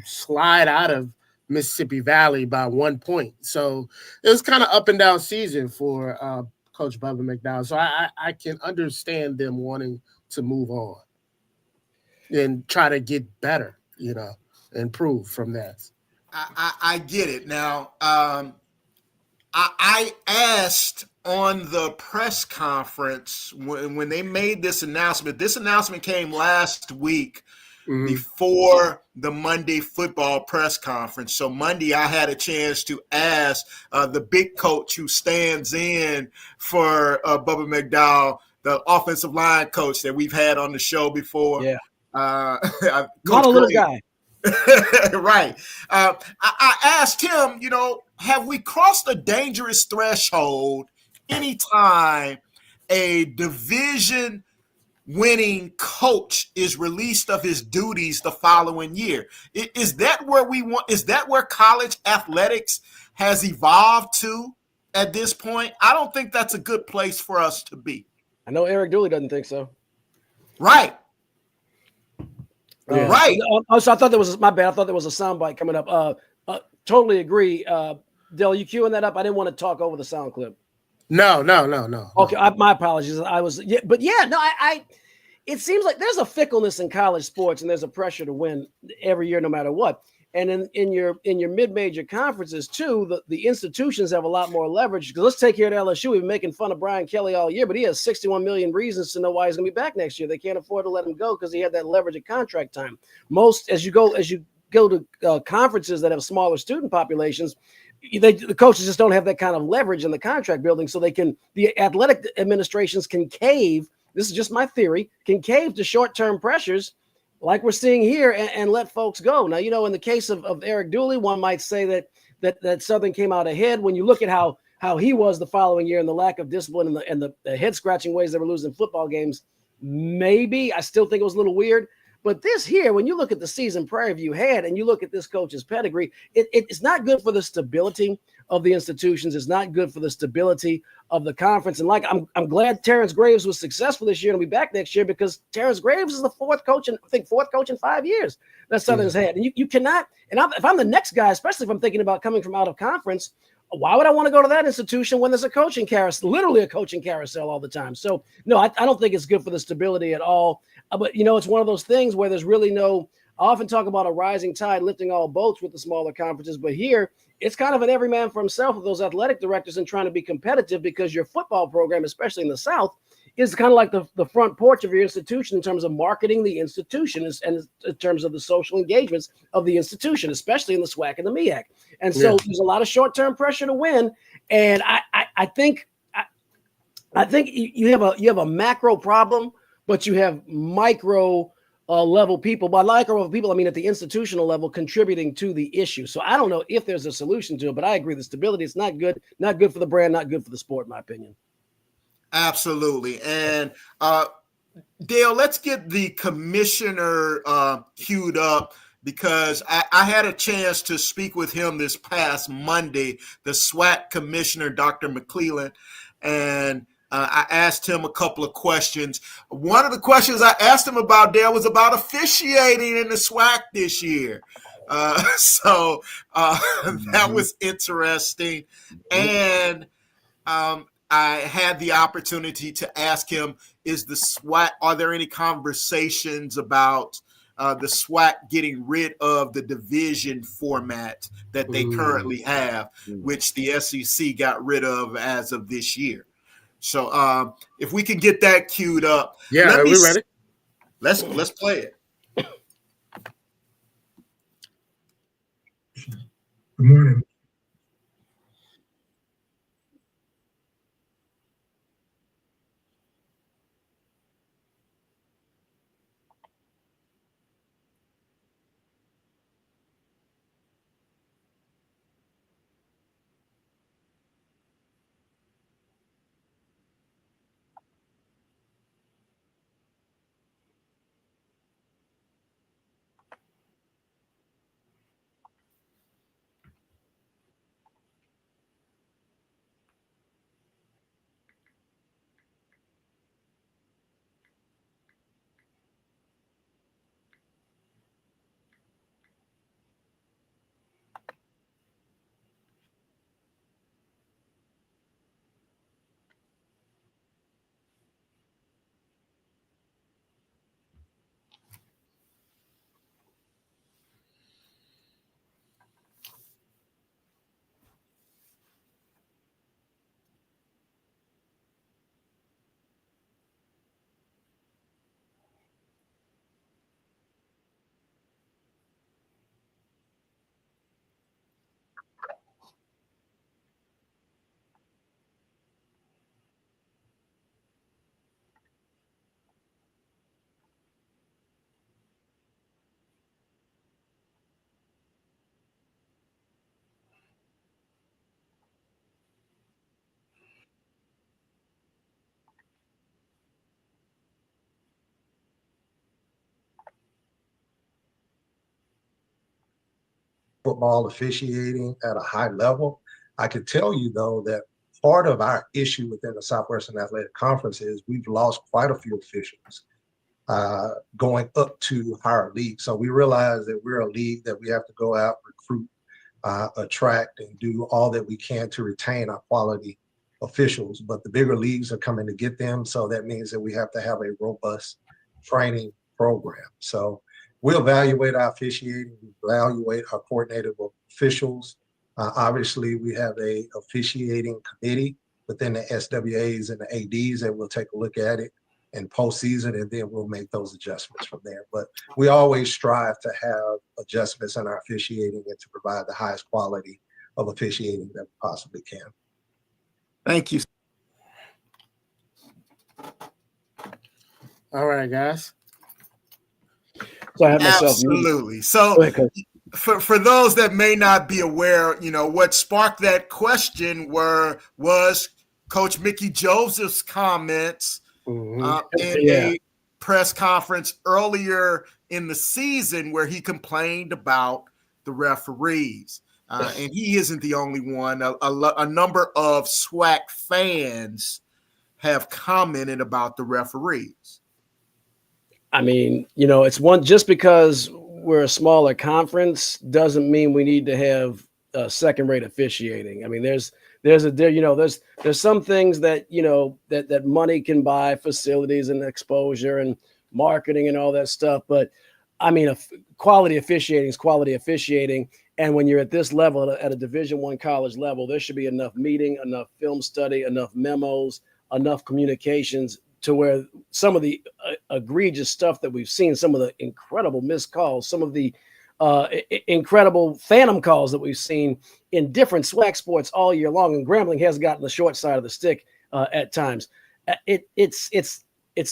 slide out of Mississippi Valley by 1 point. So it was kind of up and down season for Coach Bubba McDowell. So I can understand them wanting to move on and try to get better, improve from that. I get it now. I asked on the press conference when they made this announcement. This announcement came last week before the Monday football press conference. So Monday I had a chance to ask the big coach who stands in for Bubba McDowell, the offensive line coach that we've had on the show before. Yeah. Not a little guy. Right. I asked him, have we crossed a dangerous threshold anytime a division winning coach is released of his duties the following year? Is that where we want? Is that where college athletics has evolved to at this point? I don't think that's a good place for us to be. I know Eric Dooley doesn't think so. Right. Yeah. Right. So I thought there was my bad. I thought there was a soundbite coming up. Totally agree. Dell, you queuing that up? I didn't want to talk over the sound clip. No. Okay, my apologies. It seems like there's a fickleness in college sports, and there's a pressure to win every year, no matter what. And in your mid-major conferences too, the institutions have a lot more leverage. Because let's take here at LSU, we've been making fun of Brian Kelly all year, but he has 61 million reasons to know why he's going to be back next year. They can't afford to let him go because he had that leverage at contract time. As you go to conferences that have smaller student populations, the coaches just don't have that kind of leverage in the contract building, so the athletic administrations can cave. This is just my theory, can cave to short-term pressures like we're seeing here, and let folks go. Now, in the case of Eric Dooley, one might say that Southern came out ahead. When you look at how he was the following year and the lack of discipline and the head scratching ways they were losing football games, maybe I still think it was a little weird. But this here, when you look at the season Prairie View had and you look at this coach's pedigree, it's not good for the stability of the institutions. It's not good for the stability of the conference. And I'm glad Terrence Graves was successful this year and will be back next year, because Terrence Graves is the fourth coach in 5 years that Southern's had. And you cannot, if I'm the next guy, especially if I'm thinking about coming from out of conference, why would I want to go to that institution when there's a coaching carousel, literally a coaching carousel all the time? So, no, I don't think it's good for the stability at all. But, it's one of those things where there's really I often talk about a rising tide lifting all boats with the smaller conferences. But here, it's kind of an every man for himself with those athletic directors and trying to be competitive, because your football program, especially in the South, is kind of like the front porch of your institution in terms of marketing the institution and in terms of the social engagements of the institution, especially in the SWAC and the MEAC. And so there's a lot of short-term pressure to win. And I think you have a macro problem, but you have micro level people. By micro level people, I mean at the institutional level, contributing to the issue. So I don't know if there's a solution to it, but I agree the stability is not good for the brand, not good for the sport, in my opinion. Absolutely. And Dale, let's get the commissioner queued up, because I had a chance to speak with him this past Monday, the SWAC commissioner, Dr. McClelland, and I asked him a couple of questions. One of the questions I asked him about, Dale, was about officiating in the SWAC this year. So that was interesting. And I had the opportunity to ask him, are there any conversations about the SWAC getting rid of the division format that they currently have, which the SEC got rid of as of this year? So if we can get that queued up. Yeah, are we ready? Let's play it. Good morning. Football officiating at a high level. I could tell you, though, that part of our issue within the Southwestern Athletic Conference is we've lost quite a few officials going up to higher leagues. So we realize that we're a league that we have to go out, recruit, attract, and do all that we can to retain our quality officials. But the bigger leagues are coming to get them. So that means that we have to have a robust training program. So we evaluate our officiating, we evaluate our coordinated officials. Obviously, we have a officiating committee within the SWAs and the ADs that will take a look at it in postseason, and then we'll make those adjustments from there. But we always strive to have adjustments in our officiating and to provide the highest quality of officiating that we possibly can. Thank you. All right, guys. So I have myself Absolutely. muted. So Go ahead, Coach. for those that may not be aware, what sparked that question was Coach Mickey Joseph's comments in a press conference earlier in the season where he complained about the referees. And he isn't the only one. A number of SWAC fans have commented about the referees. I mean, it's one, just because we're a smaller conference doesn't mean we need to have second-rate officiating. I mean, there's some things that that money can buy, facilities and exposure and marketing and all that stuff. But I mean, quality officiating is quality officiating. And when you're at this level, at a Division I college level, there should be enough meeting, enough film study, enough memos, enough communications to where some of the egregious stuff that we've seen, some of the incredible missed calls, some of the incredible phantom calls that we've seen in different SWAC sports all year long, and Grambling has gotten the short side of the stick at times. It's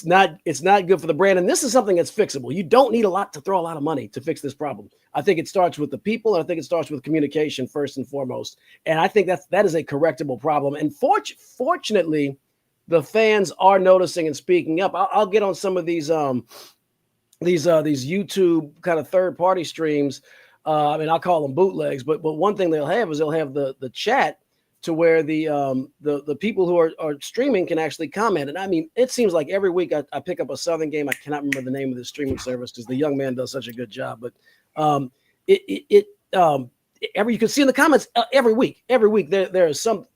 not good for the brand, and this is something that's fixable. You don't need to throw a lot of money to fix this problem. I think it starts with the people, and I think it starts with communication first and foremost. And I think that is a correctable problem. And fortunately, the fans are noticing and speaking up. I'll get on some of these YouTube kind of third-party streams. I mean, I'll call them bootlegs, but one thing they'll have the chat to where the people who are streaming can actually comment. And I mean, it seems like every week I pick up a Southern game. I cannot remember the name of the streaming service because the young man does such a good job. But you can see in the comments every week there is some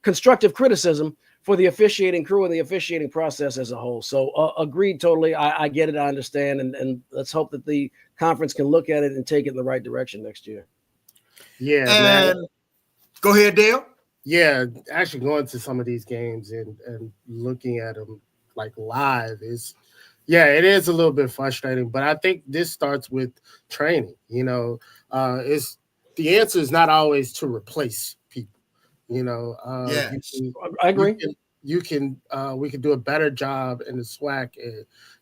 constructive criticism for the officiating crew and the officiating process as a whole. So agreed totally. I get it. I understand. And let's hope that the conference can look at it and take it in the right direction next year. Yeah, and man. Go ahead, Dale. Yeah, actually going to some of these games and looking at them like live it is a little bit frustrating, but I think this starts with training. It's the answer is not always to replace people. Yes, I agree. We can do a better job in the SWAC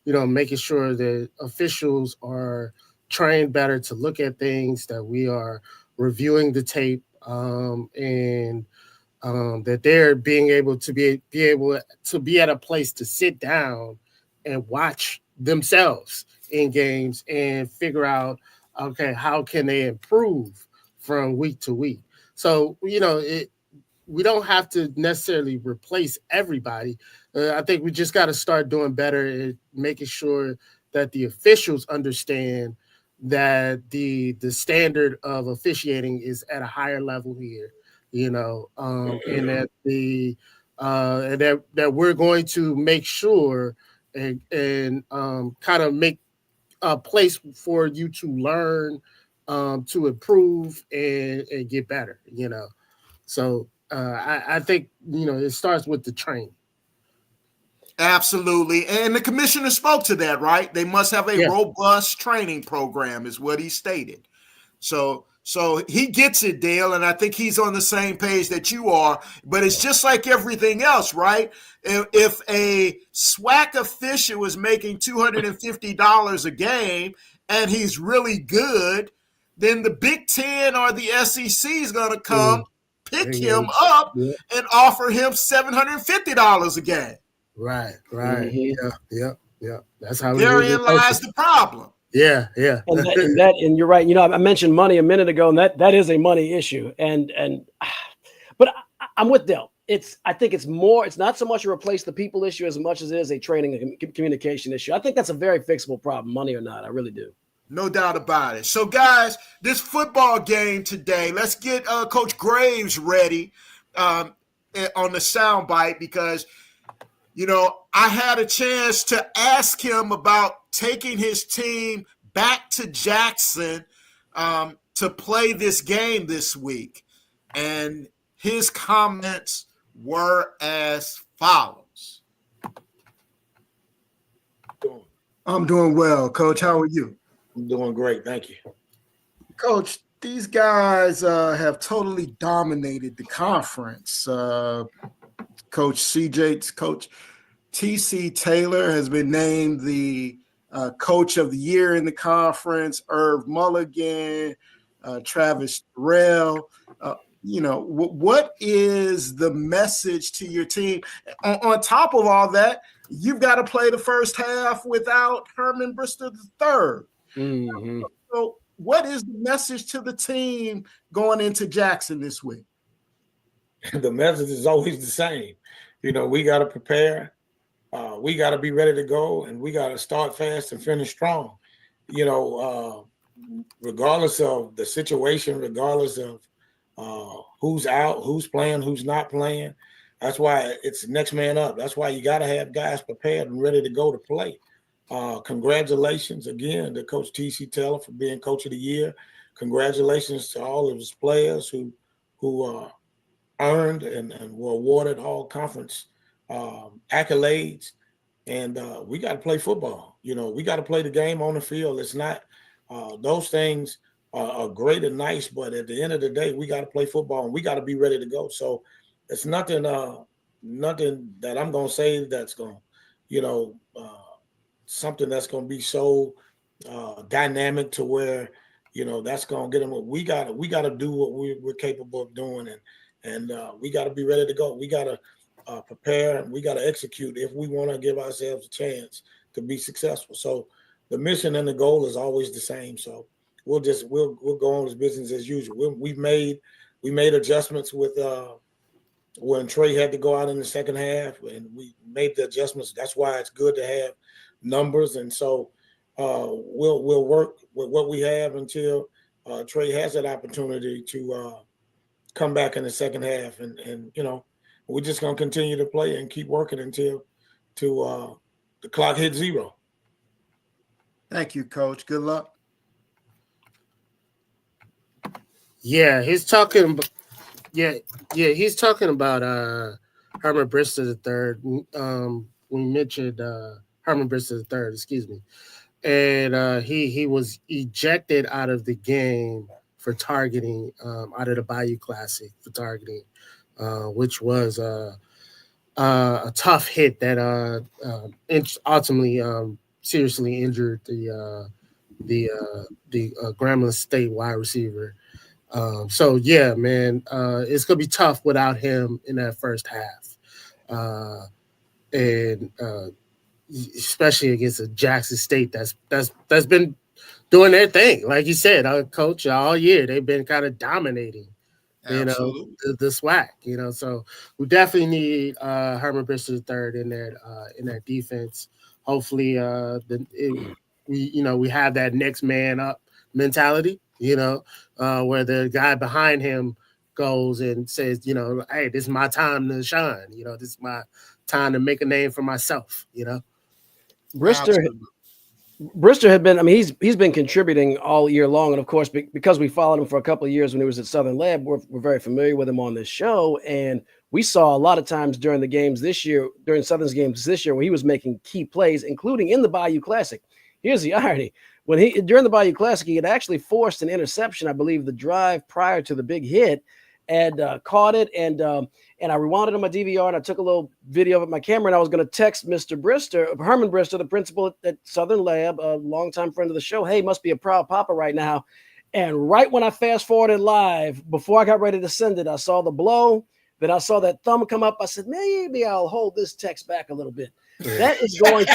and making sure that officials are trained better to look at things, that we are reviewing the tape, and that they're being able to be at a place to sit down and watch themselves in games and figure out, okay, how can they improve from week to week. So we don't have to necessarily replace everybody. I think we just got to start doing better at making sure that the officials understand that the standard of officiating is at a higher level here, and that that we're going to make sure and kind of make a place for you to learn, to improve and get better. So I think it starts with the training. Absolutely. And the commissioner spoke to that, right? They must have a robust training program, is what he stated. So he gets it, Dale, and I think he's on the same page that you are. But it's just like everything else, right? If a SWAC official is making $250 a game and he's really good, then the Big Ten or the SEC is going to come pick him up and offer him $750 a game. Right. Mm-hmm. Yeah. That's how therein lies the problem. Yeah. And you're right. I mentioned money a minute ago, and that is a money issue. But I'm with Dell. I think it's not so much a replace the people issue as much as it is a training and communication issue. I think that's a very fixable problem, money or not. I really do. No doubt about it. So, guys, this football game today, let's get Coach Graves ready on the soundbite because, I had a chance to ask him about taking his team back to Jackson to play this game this week. And his comments were as follows. I'm doing well, Coach. How are you? I'm doing great. Thank you. Coach, these guys have totally dominated the conference. Coach CJ's coach T.C. Taylor has been named the coach of the year in the conference. Irv Mulligan, Travis Terrell. What is the message to your team? On top of all that, you've got to play the first half without Herman Brister III. Mm-hmm. So what is the message to the team going into Jackson this week? The message is always the same. We got to prepare. We got to be ready to go, and we got to start fast and finish strong. Regardless of the situation, regardless of who's out, who's playing, who's not playing. That's why it's next man up. That's why you got to have guys prepared and ready to go to play. Congratulations again to Coach T.C. Taylor for being Coach of the Year. Congratulations to all of his players who earned and were awarded all conference accolades. And we got to play football. We got to play the game on the field. It's not those things are great and nice, but at the end of the day, we got to play football and we got to be ready to go. So it's nothing that I'm going to say that's going to, something that's going to be so dynamic to where, that's going to get them. We got to do what we're capable of doing. And we got to be ready to go. We got to prepare. We got to execute if we want to give ourselves a chance to be successful. So the mission and the goal is always the same. So we'll go on as business as usual. We made adjustments with when Trey had to go out in the second half, and we made the adjustments. That's why it's good to have numbers. And so we'll work with what we have until Trey has that opportunity to come back in the second half, and we're just going to continue to play and keep working until the clock hits zero. Thank you, Coach. Good luck. Yeah, he's talking. He's talking about Herman Brister III. We mentioned Herman Brister III. Excuse me, and he was ejected out of the game for targeting, out of the Bayou Classic for targeting, which was a tough hit that ultimately seriously injured the Grambling State wide receiver. So yeah, man, it's gonna be tough without him in that first half, and especially against a Jackson State that's been doing their thing, like you said, Coach, all year they've been kind of dominating, Absolutely. the SWAC, So we definitely need Herman Brister III in that defense. Hopefully, we have that next man up mentality, where the guy behind him goes and says, hey, this is my time to shine. This is my time to make a name for myself. Brister had been, he's been contributing all year long. And of course, because we followed him for a couple of years when he was at Southern Lab, we're very familiar with him on this show. And we saw a lot of times during the games this year, during Southern's games this year, where he was making key plays, including in the Bayou Classic. Here's the irony. During the Bayou Classic, he had actually forced an interception, I believe, the drive prior to the big hit, and caught it. And I rewound it on my DVR, and I took a little video of it on my camera, and I was going to text Herman Brister, the principal at Southern Lab, a longtime friend of the show. Hey, must be a proud papa right now. And right when I fast forwarded live, before I got ready to send it, I saw the blow. Then I saw that thumb come up. I said, maybe I'll hold this text back a little bit. That is going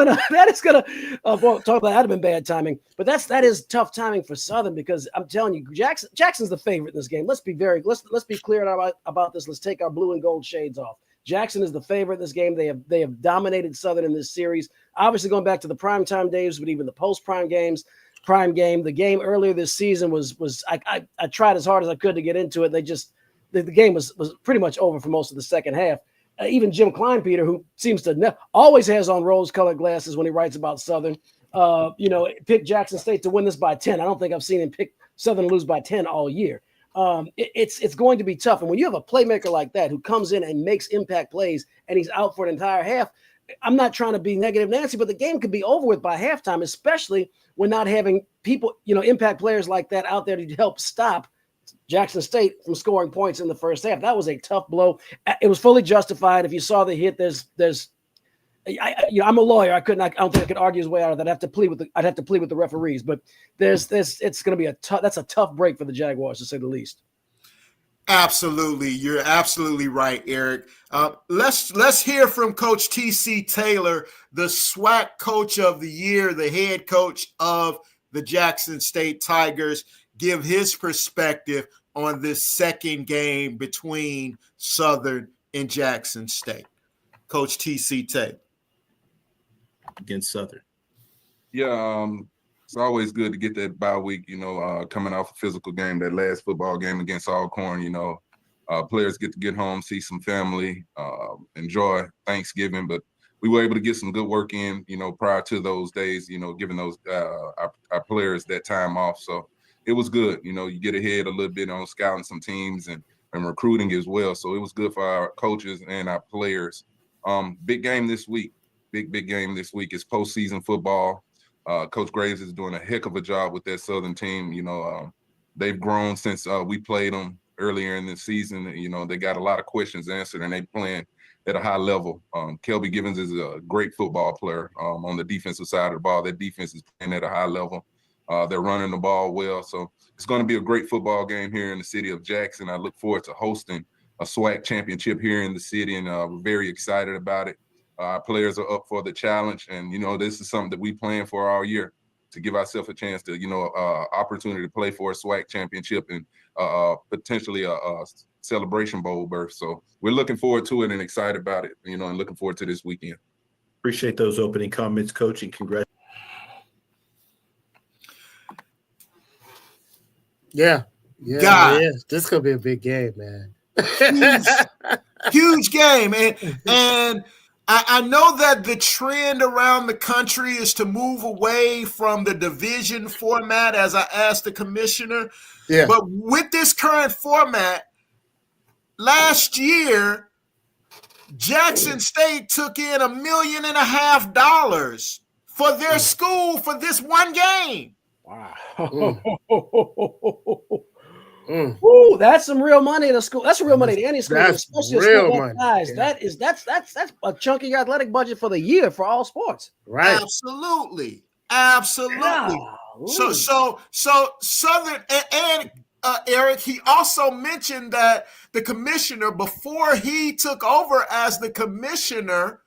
to well, talk about that have been bad timing, but that is tough timing for Southern, because I'm telling you, Jackson's the favorite in this game. Let's be clear about this. Let's take our blue and gold shades off. Jackson is the favorite in this game. They have dominated Southern in this series. Obviously, going back to the primetime days, but even the post-prime games. Prime game. The game earlier this season was I tried as hard as I could to get into it. The game was pretty much over for most of the second half. Even Jim Kleinpeter, who seems to always has on rose-colored glasses when he writes about Southern, picked Jackson State to win this by 10. I don't think I've seen him pick Southern lose by 10 all year. It's going to be tough. And when you have a playmaker like that who comes in and makes impact plays and he's out for an entire half, I'm not trying to be negative Nancy, but the game could be over with by halftime, especially when not having people, impact players like that out there to help stop Jackson State from scoring points in the first half. That was a tough blow. It was fully justified. If you saw the hit, I'm a lawyer. I don't think I could argue his way out of that. I'd have to plead with the referees. But it's going to be that's a tough break for the Jaguars, to say the least. Absolutely. You're absolutely right, Eric. Let's hear from Coach T.C. Taylor, the SWAC Coach of the Year, the head coach of the Jackson State Tigers, give his perspective on this second game between Southern and Jackson State. Coach T.C. Taylor. Against Southern. Yeah, it's always good to get that bye week, coming off a physical game, that last football game against Alcorn, players get home, see some family, enjoy Thanksgiving, but we were able to get some good work in, prior to those days, giving those our players that time off. So it was good. You get ahead a little bit on scouting some teams and recruiting as well. So it was good for our coaches and our players. Big game this week. Big game this week is postseason football. Coach Graves is doing a heck of a job with that Southern team. They've grown since we played them earlier in the season. They got a lot of questions answered, and they playing at a high level. Kelby Givens is a great football player on the defensive side of the ball. Their defense is playing at a high level. They're running the ball well. So it's going to be a great football game here in the city of Jackson. I look forward to hosting a SWAC championship here in the city, and we're very excited about it. Our players are up for the challenge, and this is something that we plan for all year, to give ourselves a chance to opportunity to play for a SWAC championship and potentially a Celebration Bowl berth. So we're looking forward to it and excited about it, and looking forward to this weekend. Appreciate those opening comments, Coach, and congrats. Yeah. This is gonna be a big game, man. Huge game, and I know that the trend around the country is to move away from the division format, as I asked the commissioner. Yeah. But with this current format, last year, Jackson State took in $1.5 million for their school for this one game. Wow. Ooh, that's some real money in a school. That's real money to any school, That's especially real a school money. that size. Yeah. That's a chunky athletic budget for the year for all sports. Right. Absolutely. Golly. So Southern and Eric, he also mentioned that the commissioner, before he took over as the commissioner,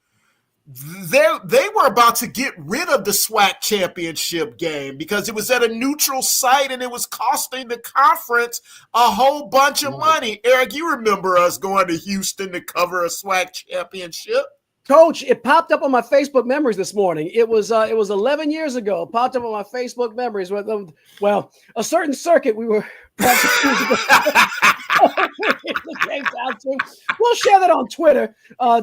they were about to get rid of the SWAC championship game because it was at a neutral site and it was costing the conference a whole bunch of money. Eric, you remember us going to Houston to cover a SWAC championship? Coach, it popped up on my Facebook memories this morning. It was 11 years ago. It popped up on my Facebook memories. Well, a certain circuit we were practicing. We'll share that on Twitter.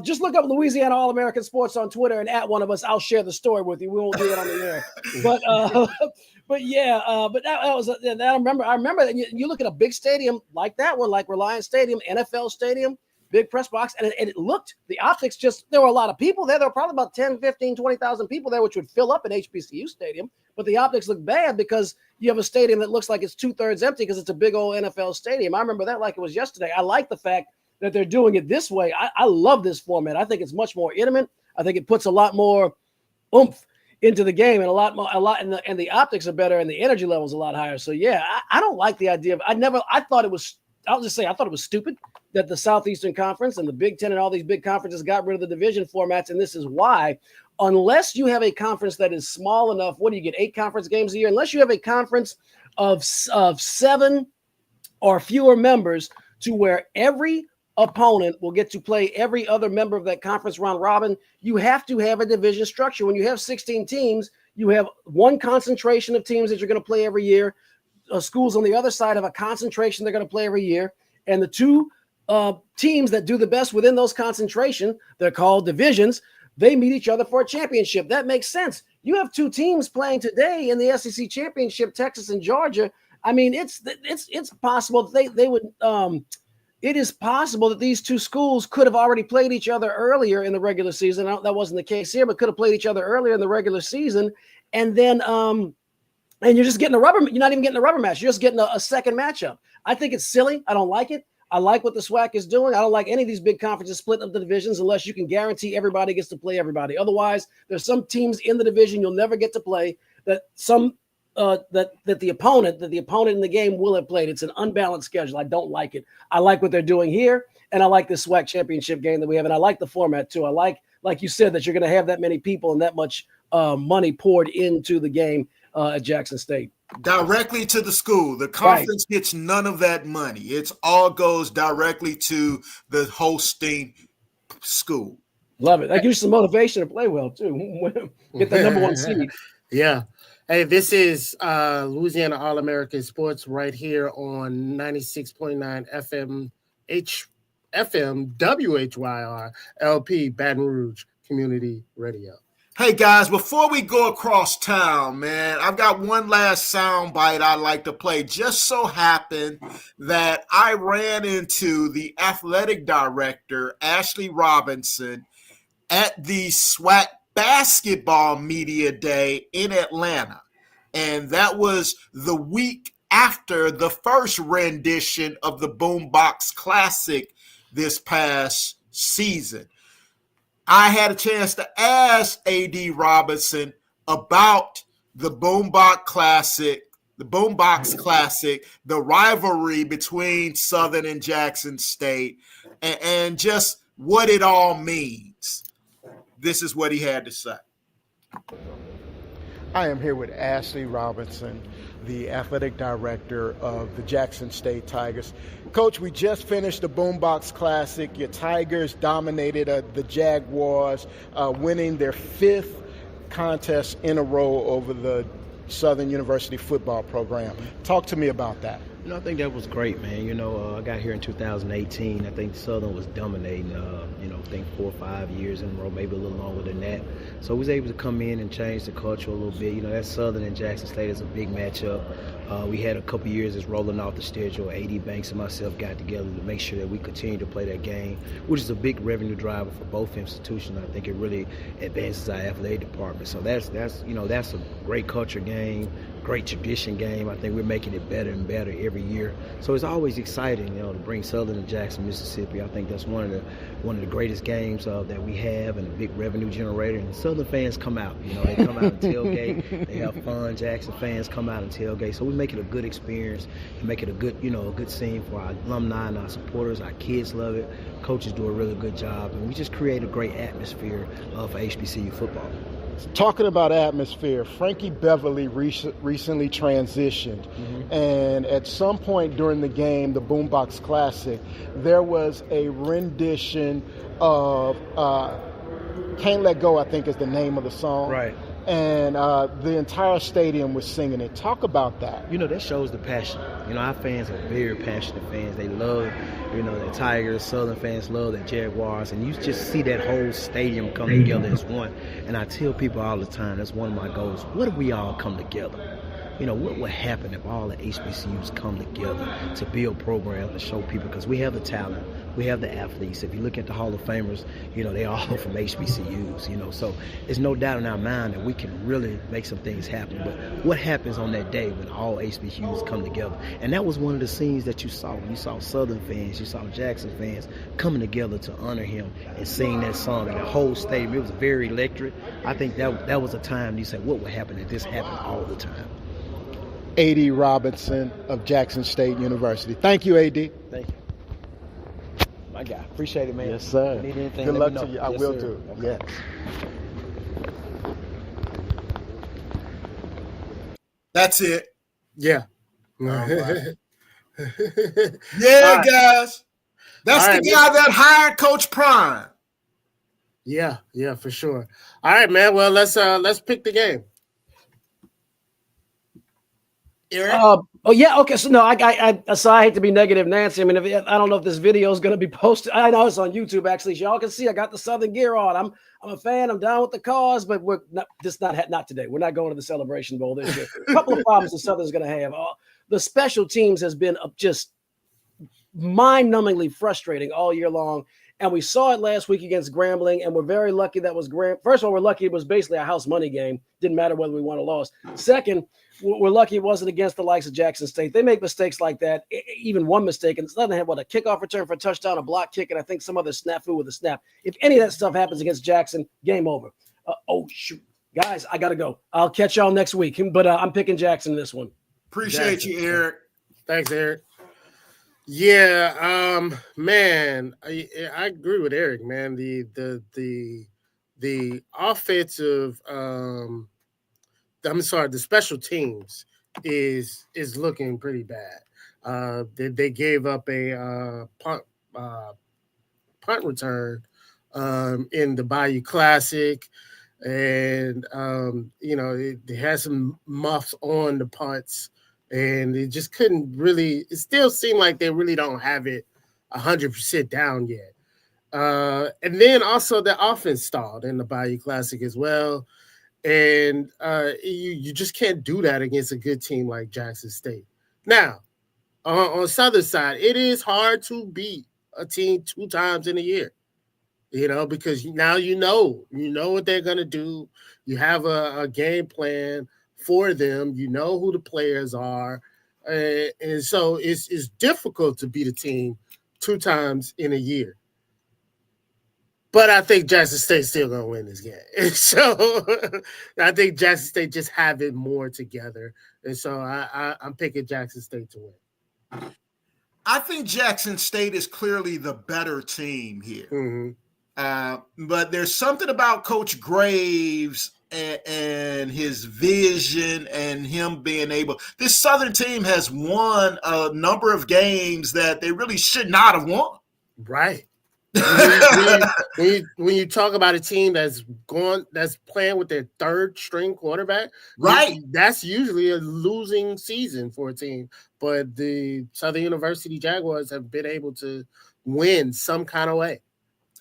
Just look up Louisiana All-American Sports on Twitter and at one of us. I'll share the story with you. We won't do it on the air. But that was. I remember that you look at a big stadium like that one, like Reliance Stadium, NFL Stadium, big press box, and it looked, the optics, just, there were a lot of people there. There were probably about 10, 15, 20,000 people there, which would fill up an HBCU stadium. But the optics look bad because you have a stadium that looks like it's 2/3 empty because it's a big old NFL stadium. I remember that like it was yesterday. I like the fact that they're doing it this way. I love this format. I think it's much more intimate. I think it puts a lot more oomph into the game, and and the optics are better and the energy level is a lot higher. So yeah, I don't like the idea of, I thought it was stupid that the Southeastern Conference and the Big Ten and all these big conferences got rid of the division formats. And this is why, unless you have a conference that is small enough, what do you get, 8 conference games a year? Unless you have a conference of 7 or fewer members to where every opponent will get to play every other member of that conference round robin, you have to have a division structure. When you have 16 teams, you have one concentration of teams that you're going to play every year. Schools on the other side have a concentration they're going to play every year. And the two teams that do the best within those concentration, they're called divisions, they meet each other for a championship. That makes sense. You have 2 teams playing today in the SEC championship, Texas and Georgia. I mean, it's possible that they would it is possible that these 2 schools could have already played each other earlier in the regular season. That wasn't the case here, but could have played each other earlier in the regular season. And then and you're just getting a rubber. You're not even getting a rubber match. You're just getting a second matchup. I think it's silly. I don't like it. I like what the SWAC is doing. I don't like any of these big conferences splitting up the divisions unless you can guarantee everybody gets to play everybody. Otherwise, there's some teams in the division you'll never get to play that the opponent in the game will have played. It's an unbalanced schedule. I don't like it. I like what they're doing here, and I like the SWAC championship game that we have, and I like the format too. I like you said, that you're going to have that many people and that much money poured into the game at Jackson State. Directly to the school. The conference gets none of that money. It's all goes directly to the hosting school. Love it. That gives you some motivation to play well too. Get the number one seed. Yeah. Hey, this is Louisiana All-American Sports right here on 96.9 FM WHYR LP Baton Rouge Community Radio. Hey guys, before we go across town, man, I've got one last sound bite I'd like to play. Just so happened that I ran into the athletic director, Ashley Robinson, at the SWAC basketball media day in Atlanta. And that was the week after the first rendition of the Boombox Classic this past season. I had a chance to ask A.D. Robinson about the Boombox Classic, the rivalry between Southern and Jackson State, and just what it all means. This is what he had to say. I am here with Ashley Robinson, the athletic director of the Jackson State Tigers. Coach, we just finished the Boombox Classic. Your Tigers dominated the Jaguars, winning their 5th contest in a row over the Southern University football program. Talk to me about that. I think that was great, man. I got here in 2018. I think Southern was dominating, I think 4 or 5 years in a row, maybe a little longer than that. So we was able to come in and change the culture a little bit. That Southern and Jackson State is a big matchup. We had a couple years that's rolling off the schedule. A.D. Banks and myself got together to make sure that we continue to play that game, which is a big revenue driver for both institutions. I think it really advances our athletic department. So that's a great culture game, great tradition game. I think we're making it better and better every year. So it's always exciting, to bring Southern to Jackson, Mississippi. I think that's one of the greatest games that we have, and a big revenue generator. And Southern fans come out. They come out and tailgate. They have fun. Jackson fans come out and tailgate. So we make it a good experience and make it a good scene for our alumni and our supporters. Our kids love it. Coaches do a really good job, and we just create a great atmosphere for HBCU football. Talking about atmosphere, Frankie Beverly recently transitioned, and at some point during the game, the Boombox Classic, there was a rendition of Can't Let Go, I think is the name of the song. Right. And the entire stadium was singing it. Talk about that. That shows the passion. Our fans are very passionate fans. They love, the Tigers. Southern fans love the Jaguars. And you just see that whole stadium come together as one. And I tell people all the time, that's one of my goals. What if we all come together? What would happen if all the HBCUs come together to build programs to show people? Because we have the talent, we have the athletes. If you look at the Hall of Famers, they're all from HBCUs, so there's no doubt in our mind that we can really make some things happen. But what happens on that day when all HBCUs come together? And that was one of the scenes that you saw. You saw Southern fans, you saw Jackson fans coming together to honor him and sing that song in the whole stadium. It was very electric. I think that was a time you said, what would happen if this happened all the time? A.D. Robinson of Jackson State University. Thank you, A.D. Thank you. My guy. Appreciate it, man. Yes, sir. Need anything, good luck to you. Yes, I will sir. do. Okay. Yes. That's it. Yeah. Right. Yeah, guys. That's the guy that hired Coach Prime. Yeah, for sure. All right, man. Well, let's pick the game. Okay. So no, I hate to be negative, Nancy. I mean, I don't know if this video is going to be posted. I know it's on YouTube actually. Y'all can see I got the Southern gear on. I'm a fan. I'm down with the cause, but we're not today. We're not going to the Celebration Bowl this year. A couple of problems the Southern's going to have. The special teams has been just mind-numbingly frustrating all year long, And we saw it last week against Grambling, and we're very lucky that was First of all, we're lucky it was basically a house money game. Didn't matter whether we won or lost. Second, we're lucky it wasn't against the likes of Jackson State. They make mistakes like that, even one mistake, and Southern had a kickoff return for a touchdown, a block kick, and I think some other snafu with a snap. If any of that stuff happens against Jackson, game over. Oh, shoot. Guys, I got to go. I'll catch y'all next week, but I'm picking Jackson in this one. Appreciate you, Eric. Thanks, Eric. Yeah, man, I agree with Eric, man. The offensive, the special teams is looking pretty bad. They gave up a punt return in the Bayou Classic, and they had some muffs on the punts. And it just couldn't really – it still seemed like they really don't have it 100% down yet. And then also the offense stalled in the Bayou Classic as well. And you just can't do that against a good team like Jackson State. Now, on Southern side, it is hard to beat a team 2 times in a year, because now you know what they're going to do. You have a game plan for them, who the players are, and so it's difficult to beat a team 2 times in a year. But I think Jackson State's still gonna win this game. So I think Jackson State just have it more together, and so I'm picking Jackson State to win. I think Jackson State is clearly the better team here, but there's something about Coach Graves and his vision and him being able. This Southern team has won a number of games that they really should not have won. Right. when you talk about a team that's playing with their 3rd string quarterback, right? That's usually a losing season for a team. But the Southern University Jaguars have been able to win some kind of way.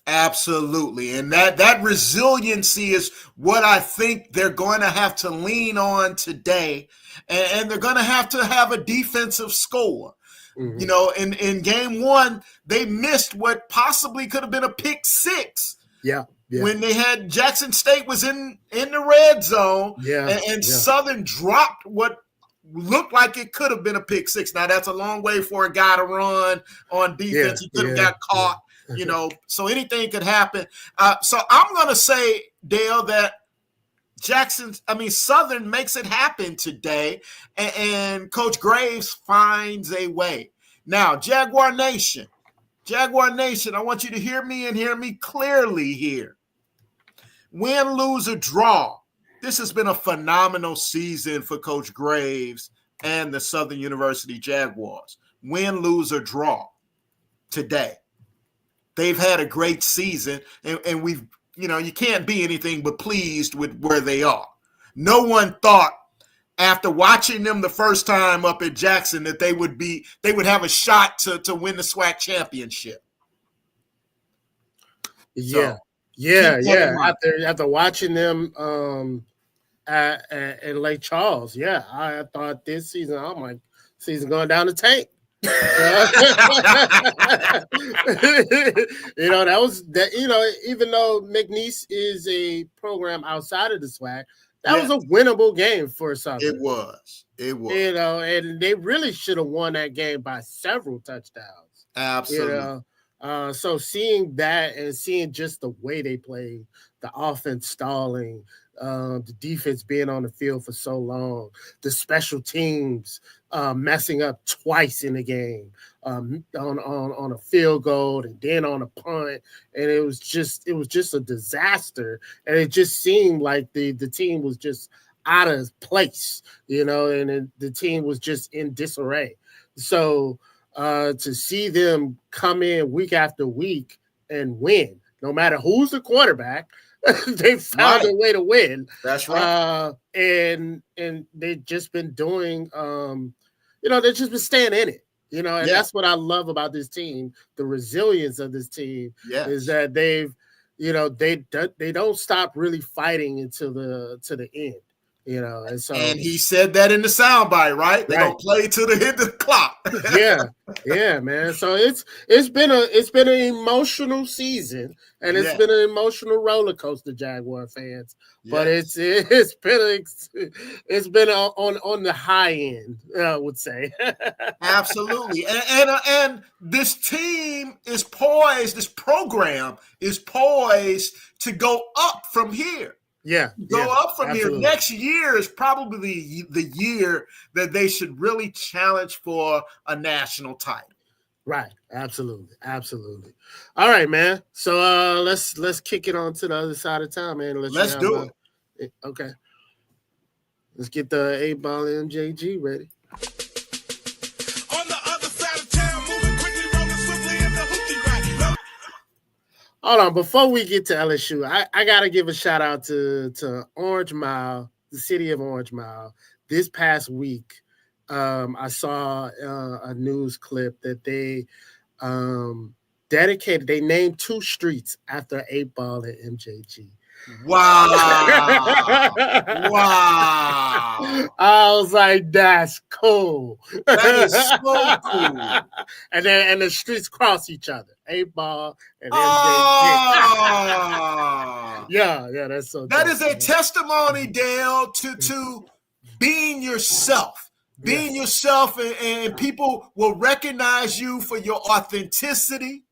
Absolutely. And that resiliency is what I think they're going to have to lean on today. And they're going to have a defensive score. Mm-hmm. In game 1, they missed what possibly could have been a pick 6. Yeah. When they had Jackson State was in the red zone. Yeah. And Southern dropped what looked like it could have been a pick 6. Now, that's a long way for a guy to run on defense. He could have got caught. So anything could happen. So I'm going to say, Dale, that Southern makes it happen today, and Coach Graves finds a way. Now, Jaguar Nation, I want you to hear me and hear me clearly here. Win, lose, or draw, this has been a phenomenal season for Coach Graves and the Southern University Jaguars. Win, lose, or draw today. They've had a great season, and we've, you can't be anything but pleased with where they are. No one thought after watching them the first time up at Jackson that they would have a shot to win the SWAC championship. Yeah. After watching them at Lake Charles, I thought this season, I'm like, season going down the tank. That was that. Even though McNeese is a program outside of the SWAC, that was a winnable game for Southern. It was. And they really should have won that game by several touchdowns. Absolutely. So seeing that and seeing just the way they played, the offense stalling, the defense being on the field for so long, the special teams messing up twice in the game, on a field goal and then on a punt, and it was just a disaster. And it just seemed like the team was just out of place, and the team was just in disarray. So to see them come in week after week and win, no matter who's the quarterback, they found a way to win. That's right. And they've just been doing, they've just been staying in it, and that's what I love about this team. The resilience of this team is that they don't stop really fighting until the end. And so and he said that in the soundbite, right? They're gonna play till the hit the clock. yeah, man. So it's been an emotional season, and it's been an emotional roller coaster, Jaguar fans. But it's been on the high end, I would say. Absolutely, and this team is poised. This program is poised to go up from here. Go up from absolutely. here. Next year is probably the year that they should really challenge for a national title. Right. Absolutely. All right, man. So let's kick it on to the other side of town, man. Let's do it. Okay. Let's get the 8-ball MJG ready. On the other side of town, moving quickly, rolling swiftly in the hoochie right. Hold on, before we get to LSU, I gotta give a shout out to Orange Mile, the city of Orange Mile. This past week, I saw a news clip that they dedicated. They named 2 streets after 8-ball and MJG. Wow! I was like, that's cool. That is so cool. And the streets cross each other. 8-ball and MJG. Yeah, that's so. That is a testimony, Dale, to being yourself. Being yourself, and people will recognize you for your authenticity.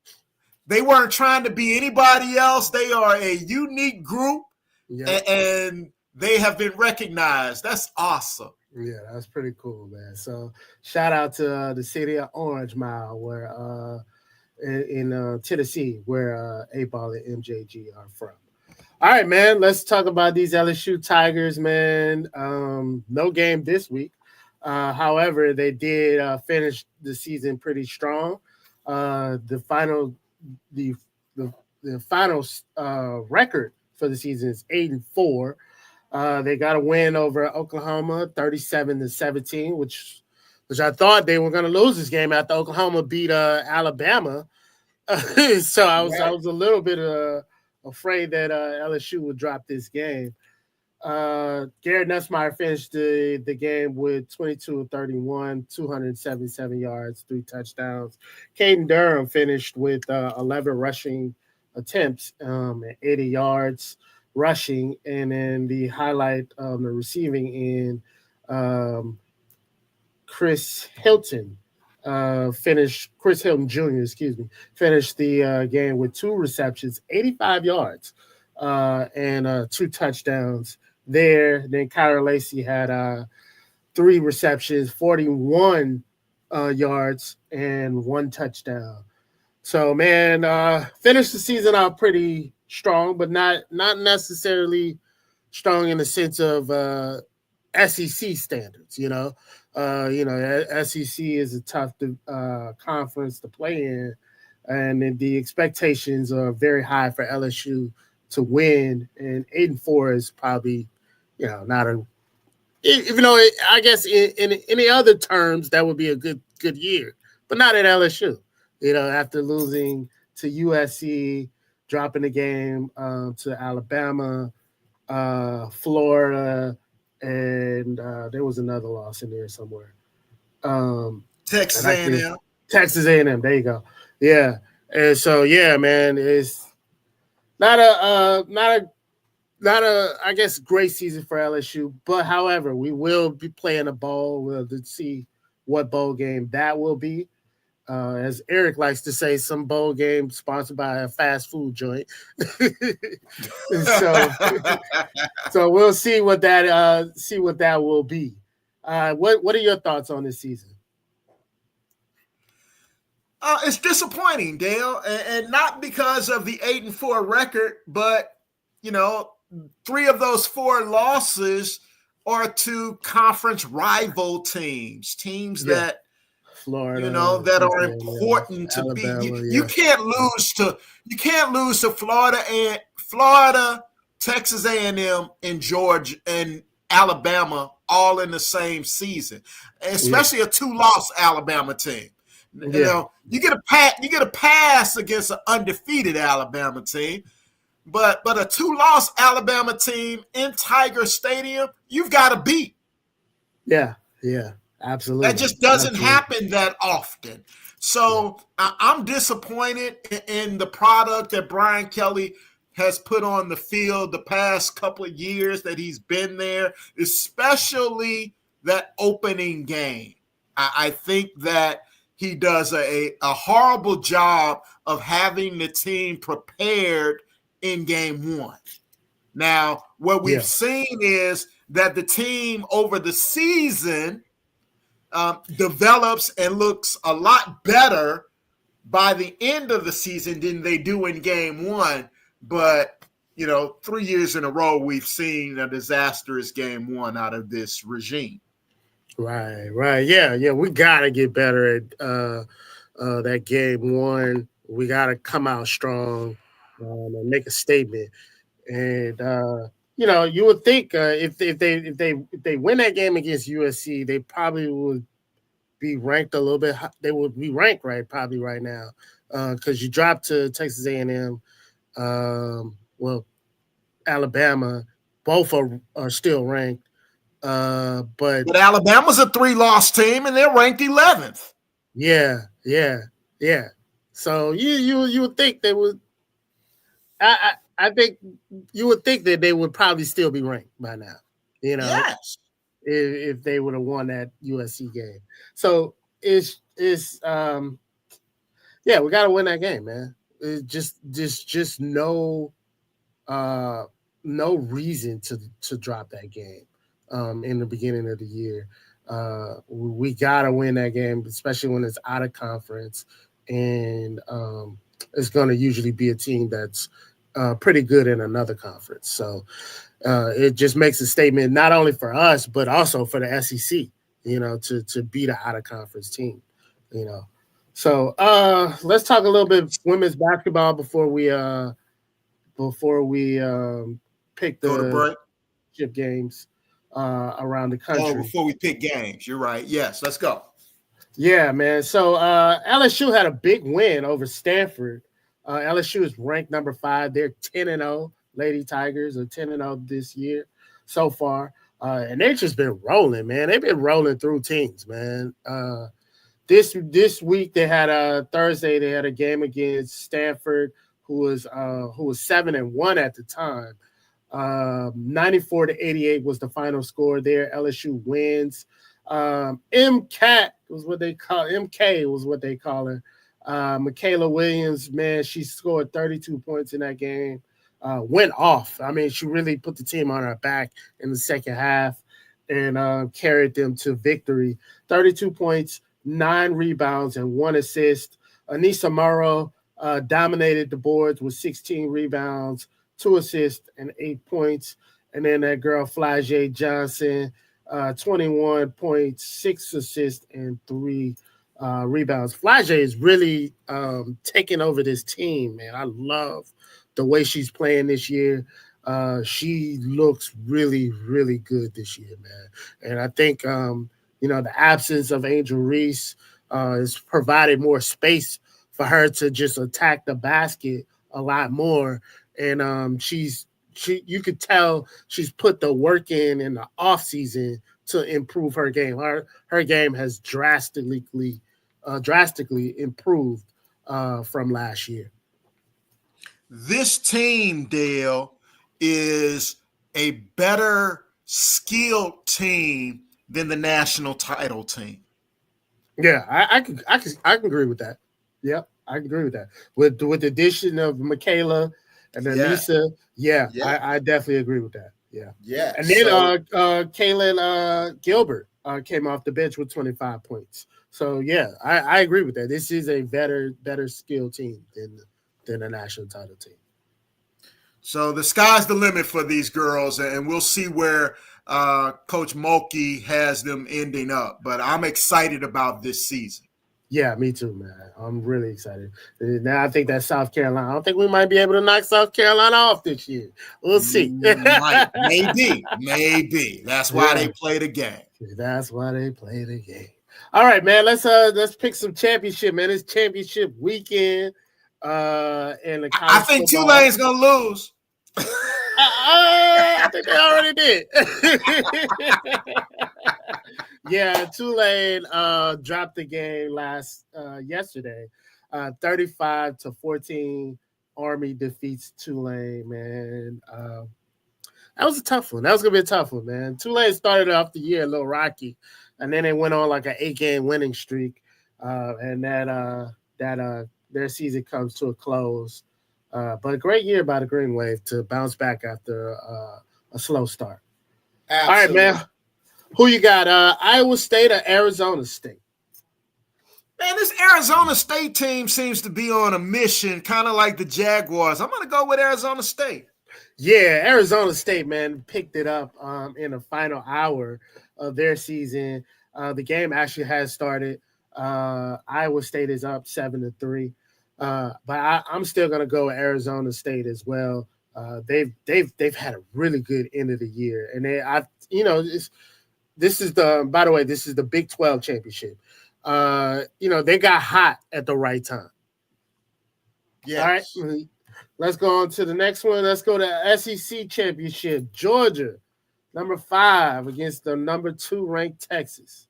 They weren't trying to be anybody else. They are a unique group, and they have been recognized. That's awesome. Yeah, that's pretty cool, man. So shout out to the city of Orange Mile, where in Tennessee, where 8-ball and MJG are from. All right, man. Let's talk about these LSU Tigers, man. No game this week. However, they did finish the season pretty strong. The final record for the season is 8-4. They got a win over Oklahoma, 37-17, which I thought they were going to lose this game after Oklahoma beat Alabama. So I was a little bit afraid that LSU would drop this game. Garrett Nussmeier finished the game with 22-31, 277 yards, 3 touchdowns. Caden Durham finished with 11 rushing attempts and 80 yards rushing. And then the highlight on the receiving end, Chris Hilton Jr., finished the game with 2 receptions, 85 yards, and 2 touchdowns there. Then Kyra Lacey had 3 receptions, 41 yards, and 1 touchdown. So, man, finished the season out pretty strong, but not necessarily strong in the sense of SEC standards. SEC is a tough conference to play in, and the expectations are very high for LSU to win. And 8-4 is probably, not a. Even though I guess in any other terms that would be a good year, but not at LSU. After losing to USC, dropping the game to Alabama, Florida, and there was another loss in there somewhere. Texas A&M. Texas A&M. There you go. Yeah, and so man, it's not a I guess great season for LSU. But however, we will be playing a bowl. We'll see what bowl game that will be. As Eric likes to say, some bowl game sponsored by a fast food joint. So we'll see what that will be. What are your thoughts on this season? It's disappointing, Dale, and not because of the 8-4 record, but 3 of those 4 losses are to conference rival teams that. Florida, that are important to Alabama, be. You can't lose to Florida, Texas A&M, and Georgia and Alabama all in the same season, especially a 2-loss Alabama team. You get a pass against an undefeated Alabama team, but a 2-loss Alabama team in Tiger Stadium, you've got to beat. Yeah, absolutely. That just doesn't happen that often. So I'm disappointed in the product that Brian Kelly has put on the field the past couple of years that he's been there, especially that opening game. I think that he does a horrible job of having the team prepared in game one. Now, what we've seen is that the team over the season develops and looks a lot better by the end of the season than they do in game one. But, 3 years in a row, we've seen a disastrous game one out of this regime. Right. Yeah. We got to get better at that game one. We got to come out strong and make a statement. And, you would think if they win that game against USC, they probably would be ranked a little bit. They would be ranked probably right now because you dropped to Texas A&M, Alabama. Both are still ranked. But Alabama's a 3-loss team and they're ranked 11th. Yeah. So you would think they would. I think you would think that they would probably still be ranked by now. Yes. If they would have won that USC game. So it's we got to win that game, man. It's just no reason to drop that game in the beginning of the year. We got to win that game, especially when it's out of conference, and it's going to usually be a team that's pretty good in another conference. So it just makes a statement not only for us but also for the SEC, to beat an out of conference team, So let's talk a little bit women's basketball before we pick the chip games around the country. Oh, before we pick games, you're right. Yes, let's go. Yeah, man. So LSU had a big win over Stanford. LSU is ranked number 5. They're 10-0. Lady Tigers are 10-0 this year so far. And they've just been rolling, man. They've been rolling through teams, man. This week they had Thursday they had a game against Stanford, who was 7-1 at the time. 94-88 was the final score there. LSU wins. MCAT was what they call MK was what they call her. Michaela Williams, man, she scored 32 points in that game. Went off. I mean, she really put the team on her back in the second half and carried them to victory. 32 points, 9 rebounds, and 1 assist. Anissa Morrow dominated the boards with 16 rebounds, 2 assists, and 8 points. And then that girl, Flajay Johnson, 21 points, 6 assists, and 3 rebounds. Flajay is really taking over this team, man. I love the way she's playing this year. She looks really, really good this year, man. And I think, the absence of Angel Reese has provided more space for her to just attack the basket a lot more. And you could tell she's put the work in the offseason to improve her game. Her game has drastically improved from last year. This team, Dale, is a better skilled team than the national title team. Yeah, I can agree with that. Yep, I agree with that. With the addition of Michaela and Anissa, I definitely agree with that. Yeah. And then Kaylin Gilbert came off the bench with 25 points. So I agree with that. This is a better skilled team than the national title team. So the sky's the limit for these girls, and we'll see where Coach Mulkey has them ending up. But I'm excited about this season. Yeah, me too, man. I'm really excited. Now I think that South Carolina, I don't think we might be able to knock South Carolina off this year. We'll see. Maybe. That's why they play the game. That's why they play the game. All right, man. Let's pick some championship, man. It's championship weekend. In the I college think football. Tulane's gonna lose. I think they already did. Yeah, Tulane dropped the game yesterday. 35-14. Army defeats Tulane, man. That was a tough one. That was gonna be a tough one, man. Tulane started off the year a little rocky, and then they went on like an 8-game winning streak, and their season comes to a close. But a great year by the Green Wave to bounce back after a slow start. Absolutely. All right, man. Who you got? Iowa State or Arizona State? Man, this Arizona State team seems to be on a mission, kind of like the Jaguars. I'm going to go with Arizona State. Yeah, Arizona State, man, picked it up in the final hour of their season. The game actually has started. Iowa State is up 7-3, but I'm still going to go with Arizona State as well. They've had a really good end of the year, and this is the Big 12 championship. They got hot at the right time. Yes. All right. Let's go on to the next one. Let's go to SEC championship. Georgia, number 5 against the number 2 ranked Texas.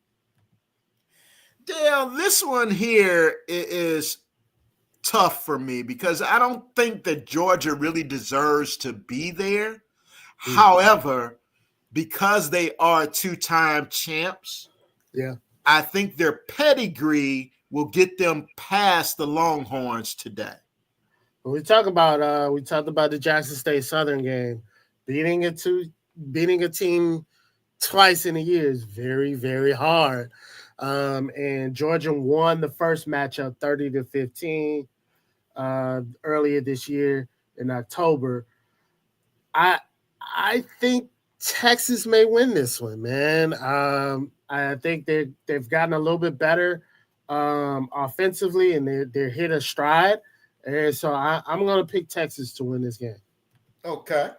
Dale, this one here is tough for me because I don't think that Georgia really deserves to be there. Mm-hmm. However, because they are 2-time champs, yeah, I think their pedigree will get them past the Longhorns today. When we talked about the Jackson State Southern game, beating a team twice in a year is very, very hard. And Georgia won the first matchup 30-15 earlier this year in October. I think Texas may win this one, man. I think they've gotten a little bit better offensively, and they're hit a stride. And so I'm going to pick Texas to win this game. Okay.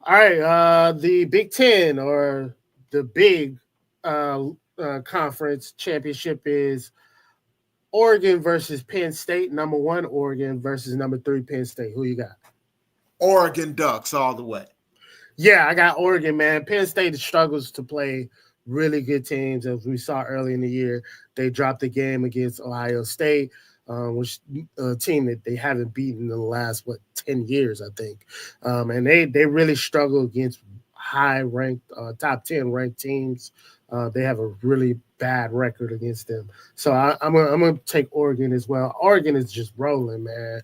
All right. The Big Ten, or the big conference championship, is Oregon versus Penn State. Number 1 Oregon versus number 3 Penn State. Who you got? Oregon Ducks all the way. Yeah, I got Oregon, man. Penn State struggles to play really good teams. As we saw early in the year, they dropped the game against Ohio State, which a team that they haven't beaten in the last 10 years, I think. And they really struggle against high-ranked, top 10 ranked teams. They have a really bad record against them. So I'm gonna take Oregon as well. Oregon is just rolling, man.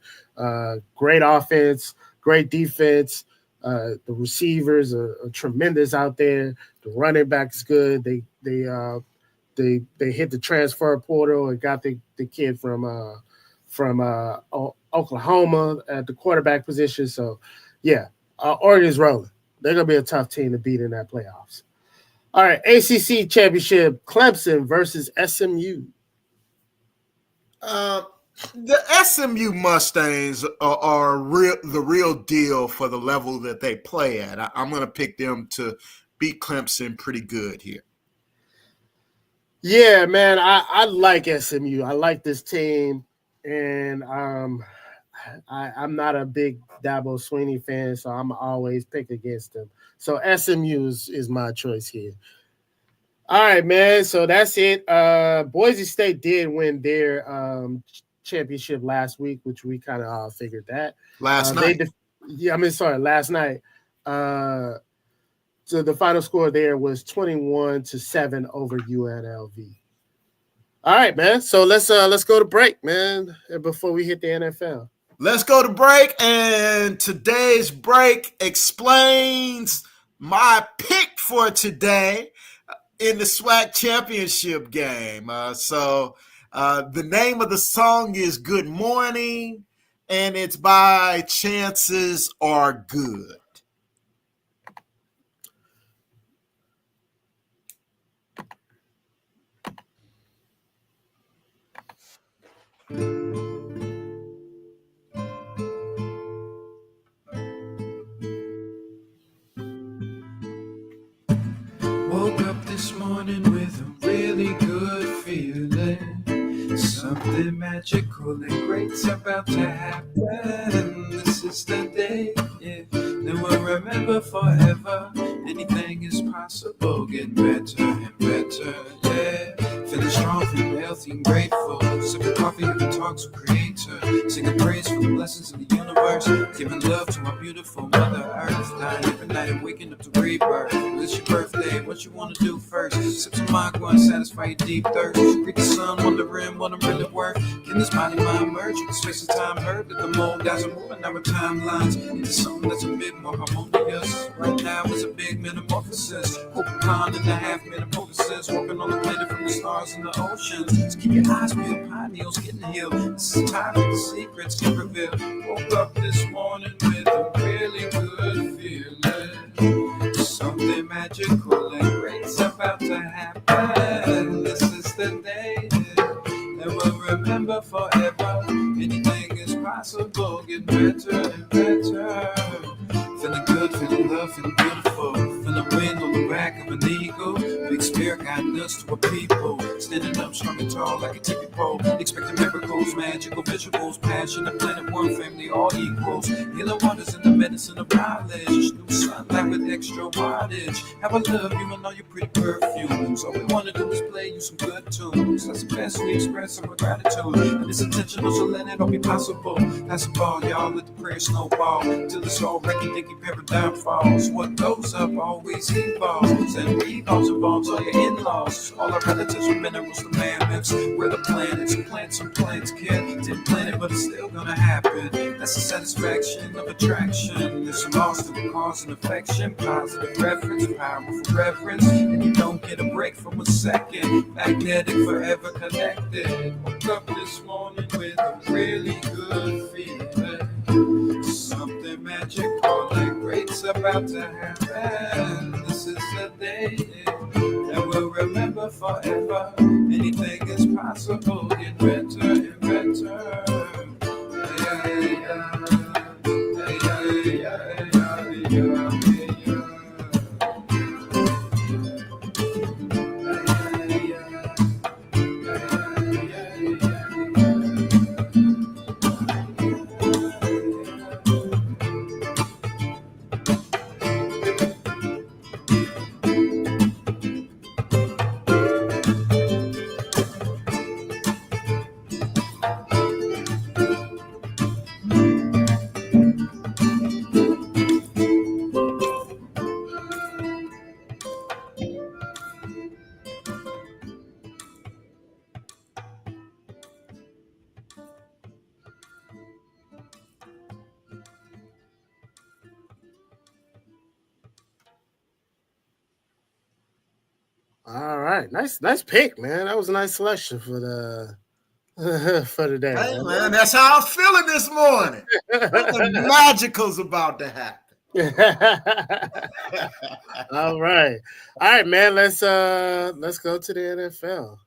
Great offense, great defense. The receivers are tremendous out there. The running back's good. They hit the transfer portal and got the kid from Oklahoma at the quarterback position. So, yeah, Oregon's rolling. They're going to be a tough team to beat in that playoffs. All right, ACC championship, Clemson versus SMU. The SMU Mustangs are the real deal for the level that they play at. I'm going to pick them to beat Clemson pretty good here. Yeah, man, I like SMU. I like this team, and I'm not a big Dabo Swinney fan, so I'm always pick against them. So SMU is my choice here. All right, man. So that's it. Boise State did win their championship last week, which we kind of all figured that. Last night. Last night. So the final score there was 21-7 over UNLV. All right, man. So let's go to break, man, before we hit the NFL. Let's go to break, and today's break explains my pick for today in the SWAC championship game. So the name of the song is Good Morning, and it's by Chances Are Good. Woke up this morning with a really good feeling. Something magic magical and great's about to happen. This is the day, yeah, that we'll remember forever. Anything is possible, getting better and better, yeah. Feeling strong, feeling healthy and grateful. Sipping coffee, having talks with Creator. Singing praise for the blessings of the universe. Giving love to our beautiful Mother Earth. Dying every night and waking up to rebirth. It's your birthday, what you want to do first? Sip some agua and satisfy your deep thirst. Greet the sun, wondering what I'm really worth. Can this body mind merge with the space and time hurt? That the mold guys are moving our timelines into something that's a bit more harmonious. Right now is a big metamorphosis. Hope and a half metamorphosis. Walking on the planet from the stars and the oceans. So keep your eyes peeled, pineals getting healed. This is time for the secrets get revealed. Woke up this morning with a really good feeling. Something magical and great's about to happen. This is the day that we'll remember forever. Anything is possible, get better and better. Feeling good, feeling love, feeling beautiful. Feeling wind on the back of an eagle. Big spirit guiding us to a people. Standing up strong and tall like a tippy pole. Expecting miracles, magical visuals. Passion, the planet, one family, all equals. Healing waters in the medicine of knowledge. New sunlight with extra wattage. How I love you and all your pretty perfumes. All we want to do is play you some good tunes. That's the best we express our gratitude. And it's intentional, so let it all be possible. That's the ball, y'all. Let the prayer snowball. Till it's all ready, paradigm falls. What goes up always evolves, and evolves involves all your in-laws, all our relatives from minerals to mammoths. We're the planets, plants some plants can't plant it, but it's still gonna happen. That's the satisfaction of attraction. It's lost in the cause and affection, positive reference, powerful reference, and you don't get a break from a second. Magnetic, forever connected. Woke up this morning with a really good feeling. Something magical and great's about to happen. This is the day that we'll remember forever. Anything is possible, get better and better. All right, nice pick, man. That was a nice selection for the for the day. Hey, man, that's how I'm feeling this morning. Something magical's about to happen. All right, man. Let's go to the NFL.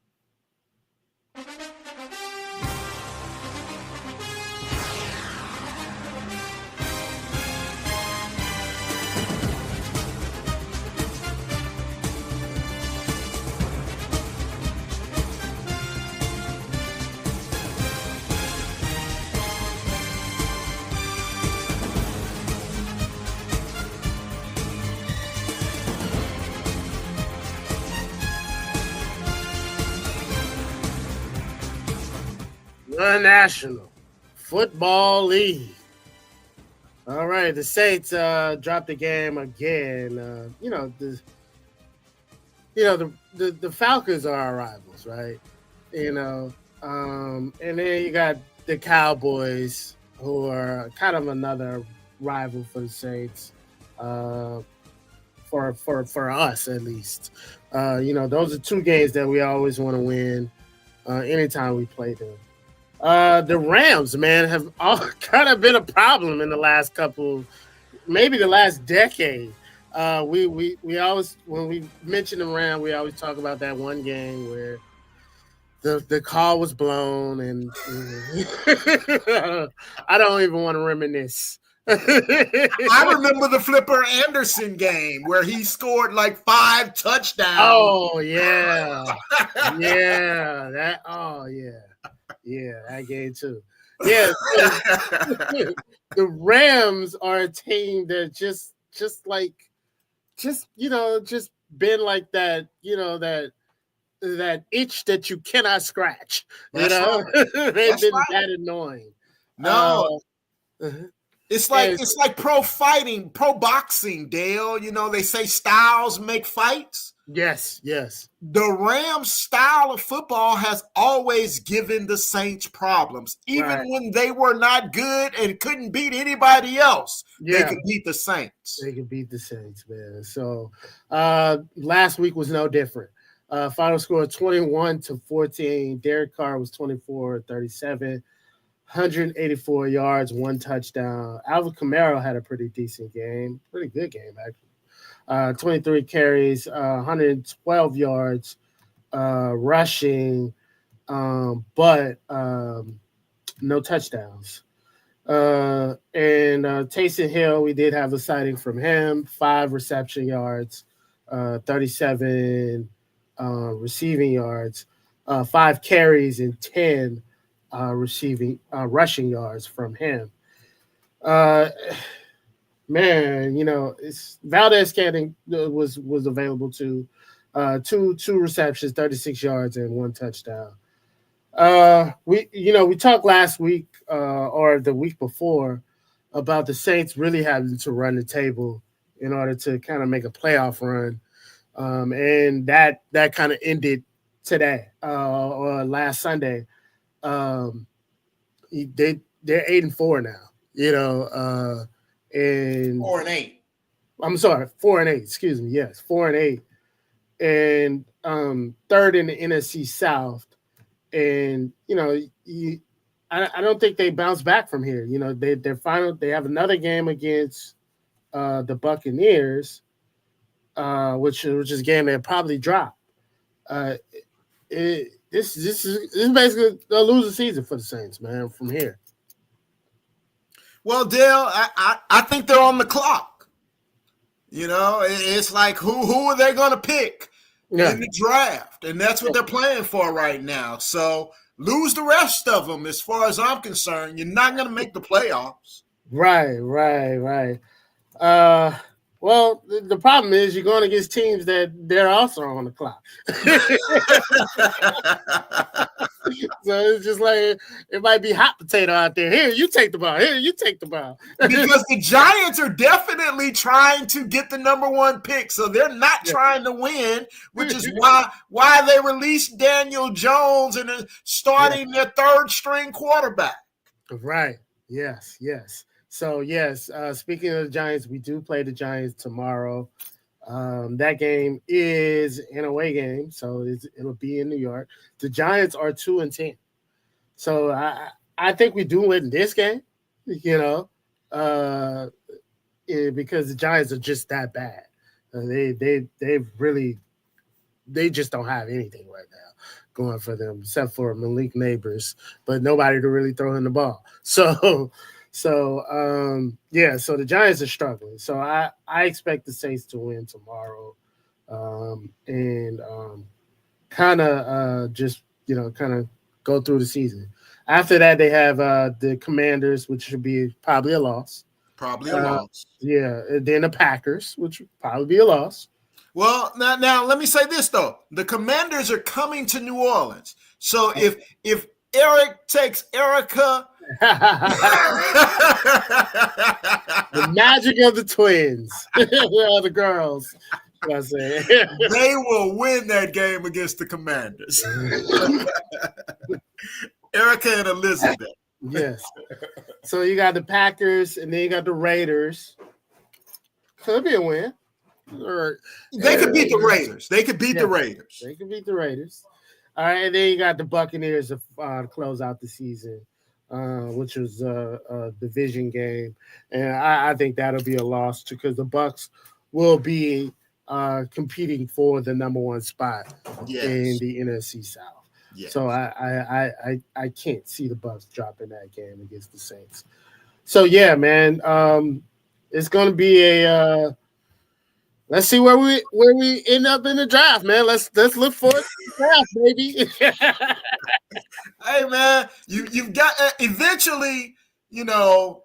The National Football League. All right, the Saints dropped the game again. The Falcons are our rivals, right? And then you got the Cowboys, who are kind of another rival for the Saints, for us at least. Those are two games that we always want to win anytime we play them. The Rams, man, have all kind of been a problem in the last maybe the last decade. We always, when we mention the Rams, we always talk about that one game where the call was blown, and I don't even want to reminisce. I remember the Flipper Anderson game where he scored like 5 touchdowns. Oh yeah, yeah, Yeah, that game too. Yeah, so the Rams are a team that just been like that, that itch that you cannot scratch. That's right. They've That's been right. that annoying. No, Uh, it's and like pro fighting, pro boxing, Dale. They say styles make fights. yes. The Rams style of football has always given the Saints problems. Even Right. when they were not good and couldn't beat anybody else, they Yeah. could beat the Saints. They can beat the Saints, man. So last week was no different. Final score 21-14. Derek Carr was 24-37, 184 yards, 1 touchdown. Alvin Kamara had a pretty decent game, pretty good game actually. 23 carries, 112 yards rushing, but no touchdowns. And Taysom Hill, we did have a sighting from him, 5 reception yards, 37 receiving yards, 5 carries and 10 rushing yards from him. Man, it's Valdez Scantling was available to two receptions, 36 yards and 1 touchdown. We talked last week or the week before about the Saints really having to run the table in order to kind of make a playoff run, and that kind of ended today or last Sunday. They're 8-4 now, and 4-8. I'm sorry, 4-8. Excuse me. Yes, 4-8, and third in the NFC South. And I don't think they bounce back from here. They're final. They have another game against the Buccaneers, which is a game they'll probably drop. This is basically a loser season for the Saints, man. From here. Well, Dale, I think they're on the clock. It's like who are they going to pick in the draft? And that's what they're playing for right now. So lose the rest of them as far as I'm concerned. You're not going to make the playoffs. Right. Well, the problem is you're going against teams that they're also on the clock. So it's just like it might be hot potato out there. Here, you take the ball. Here, you take the ball. Because the Giants are definitely trying to get the number 1 pick, so they're not trying to win, which is why they released Daniel Jones and are starting their 3rd string quarterback. Right. Yes. So yes, speaking of the Giants, we do play the Giants tomorrow. That game is an away game, so it'll be in New York. The Giants are 2-10, so I think we do win this game. Because the Giants are just that bad. They just don't have anything right now going for them except for Malik Neighbors, but nobody to really throw in the ball. So the Giants are struggling. So I expect the Saints to win tomorrow, and kind of go through the season. After that, they have the Commanders, which should be probably a loss. Probably a loss. Yeah, and then the Packers, which would probably be a loss. Well, now let me say this though: the Commanders are coming to New Orleans. So if Eric takes Erica. The magic of the twins. The girls. I say. They will win that game against the Commanders. Erica and Elizabeth. Yes. So you got the Packers and then you got the Raiders. Could be a win. They could beat the Raiders. They could beat the Raiders. They could beat the Raiders. All right, and then you got the Buccaneers to close out the season, which was a division game, and I think that'll be a loss because the Bucs will be competing for the number 1 spot in the NFC South. Yes. So I can't see the Bucs dropping that game against the Saints. So yeah, man, it's going to be a Let's see where we end up in the draft, man. Let's look forward to the draft, baby. Hey, man, you've got eventually, you know,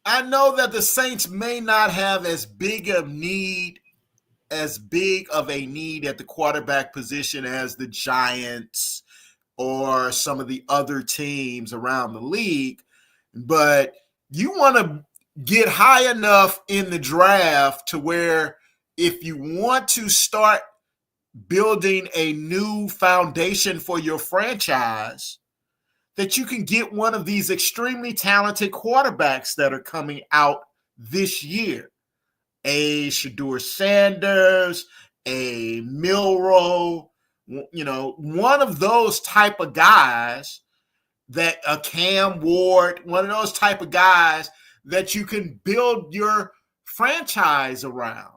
I know that the Saints may not have as big of a need at the quarterback position as the Giants or some of the other teams around the league, but you want to get high enough in the draft to where if you want to start building a new foundation for your franchise, that you can get one of these extremely talented quarterbacks that are coming out this year. A Shedeur Sanders, a Milroe, one of those type of guys, that a Cam Ward, one of those type of guys that you can build your franchise around.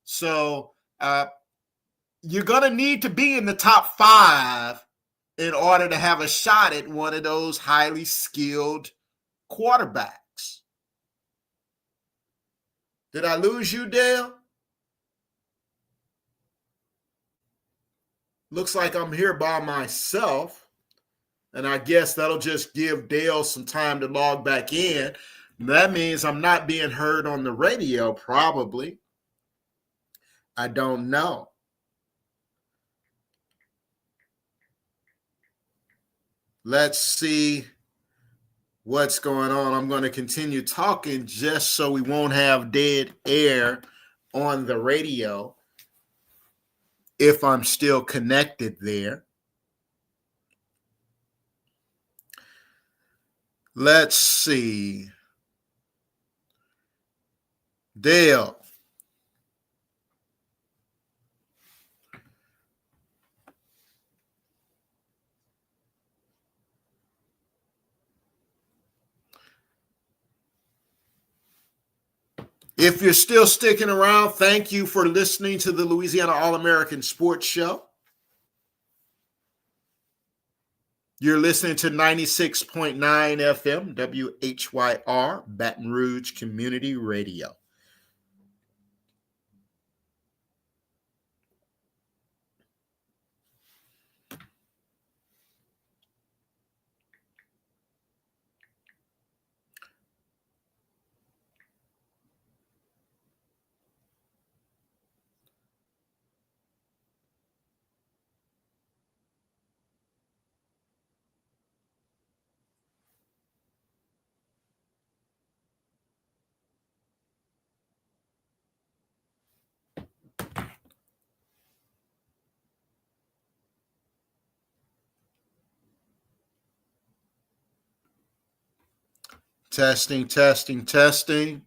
So you're going to need to be in the top 5 in order to have a shot at one of those highly skilled quarterbacks. Did I lose you, Dale? Looks like I'm here by myself. And I guess that'll just give Dale some time to log back in. That means I'm not being heard on the radio, probably. I don't know. Let's see what's going on. I'm going to continue talking just so we won't have dead air on the radio if I'm still connected there. Let's see. Dale. If you're still sticking around, thank you for listening to the Louisiana All-American Sports Show. You're listening to 96.9 FM, WHYR, Baton Rouge Community Radio. Testing, testing, testing.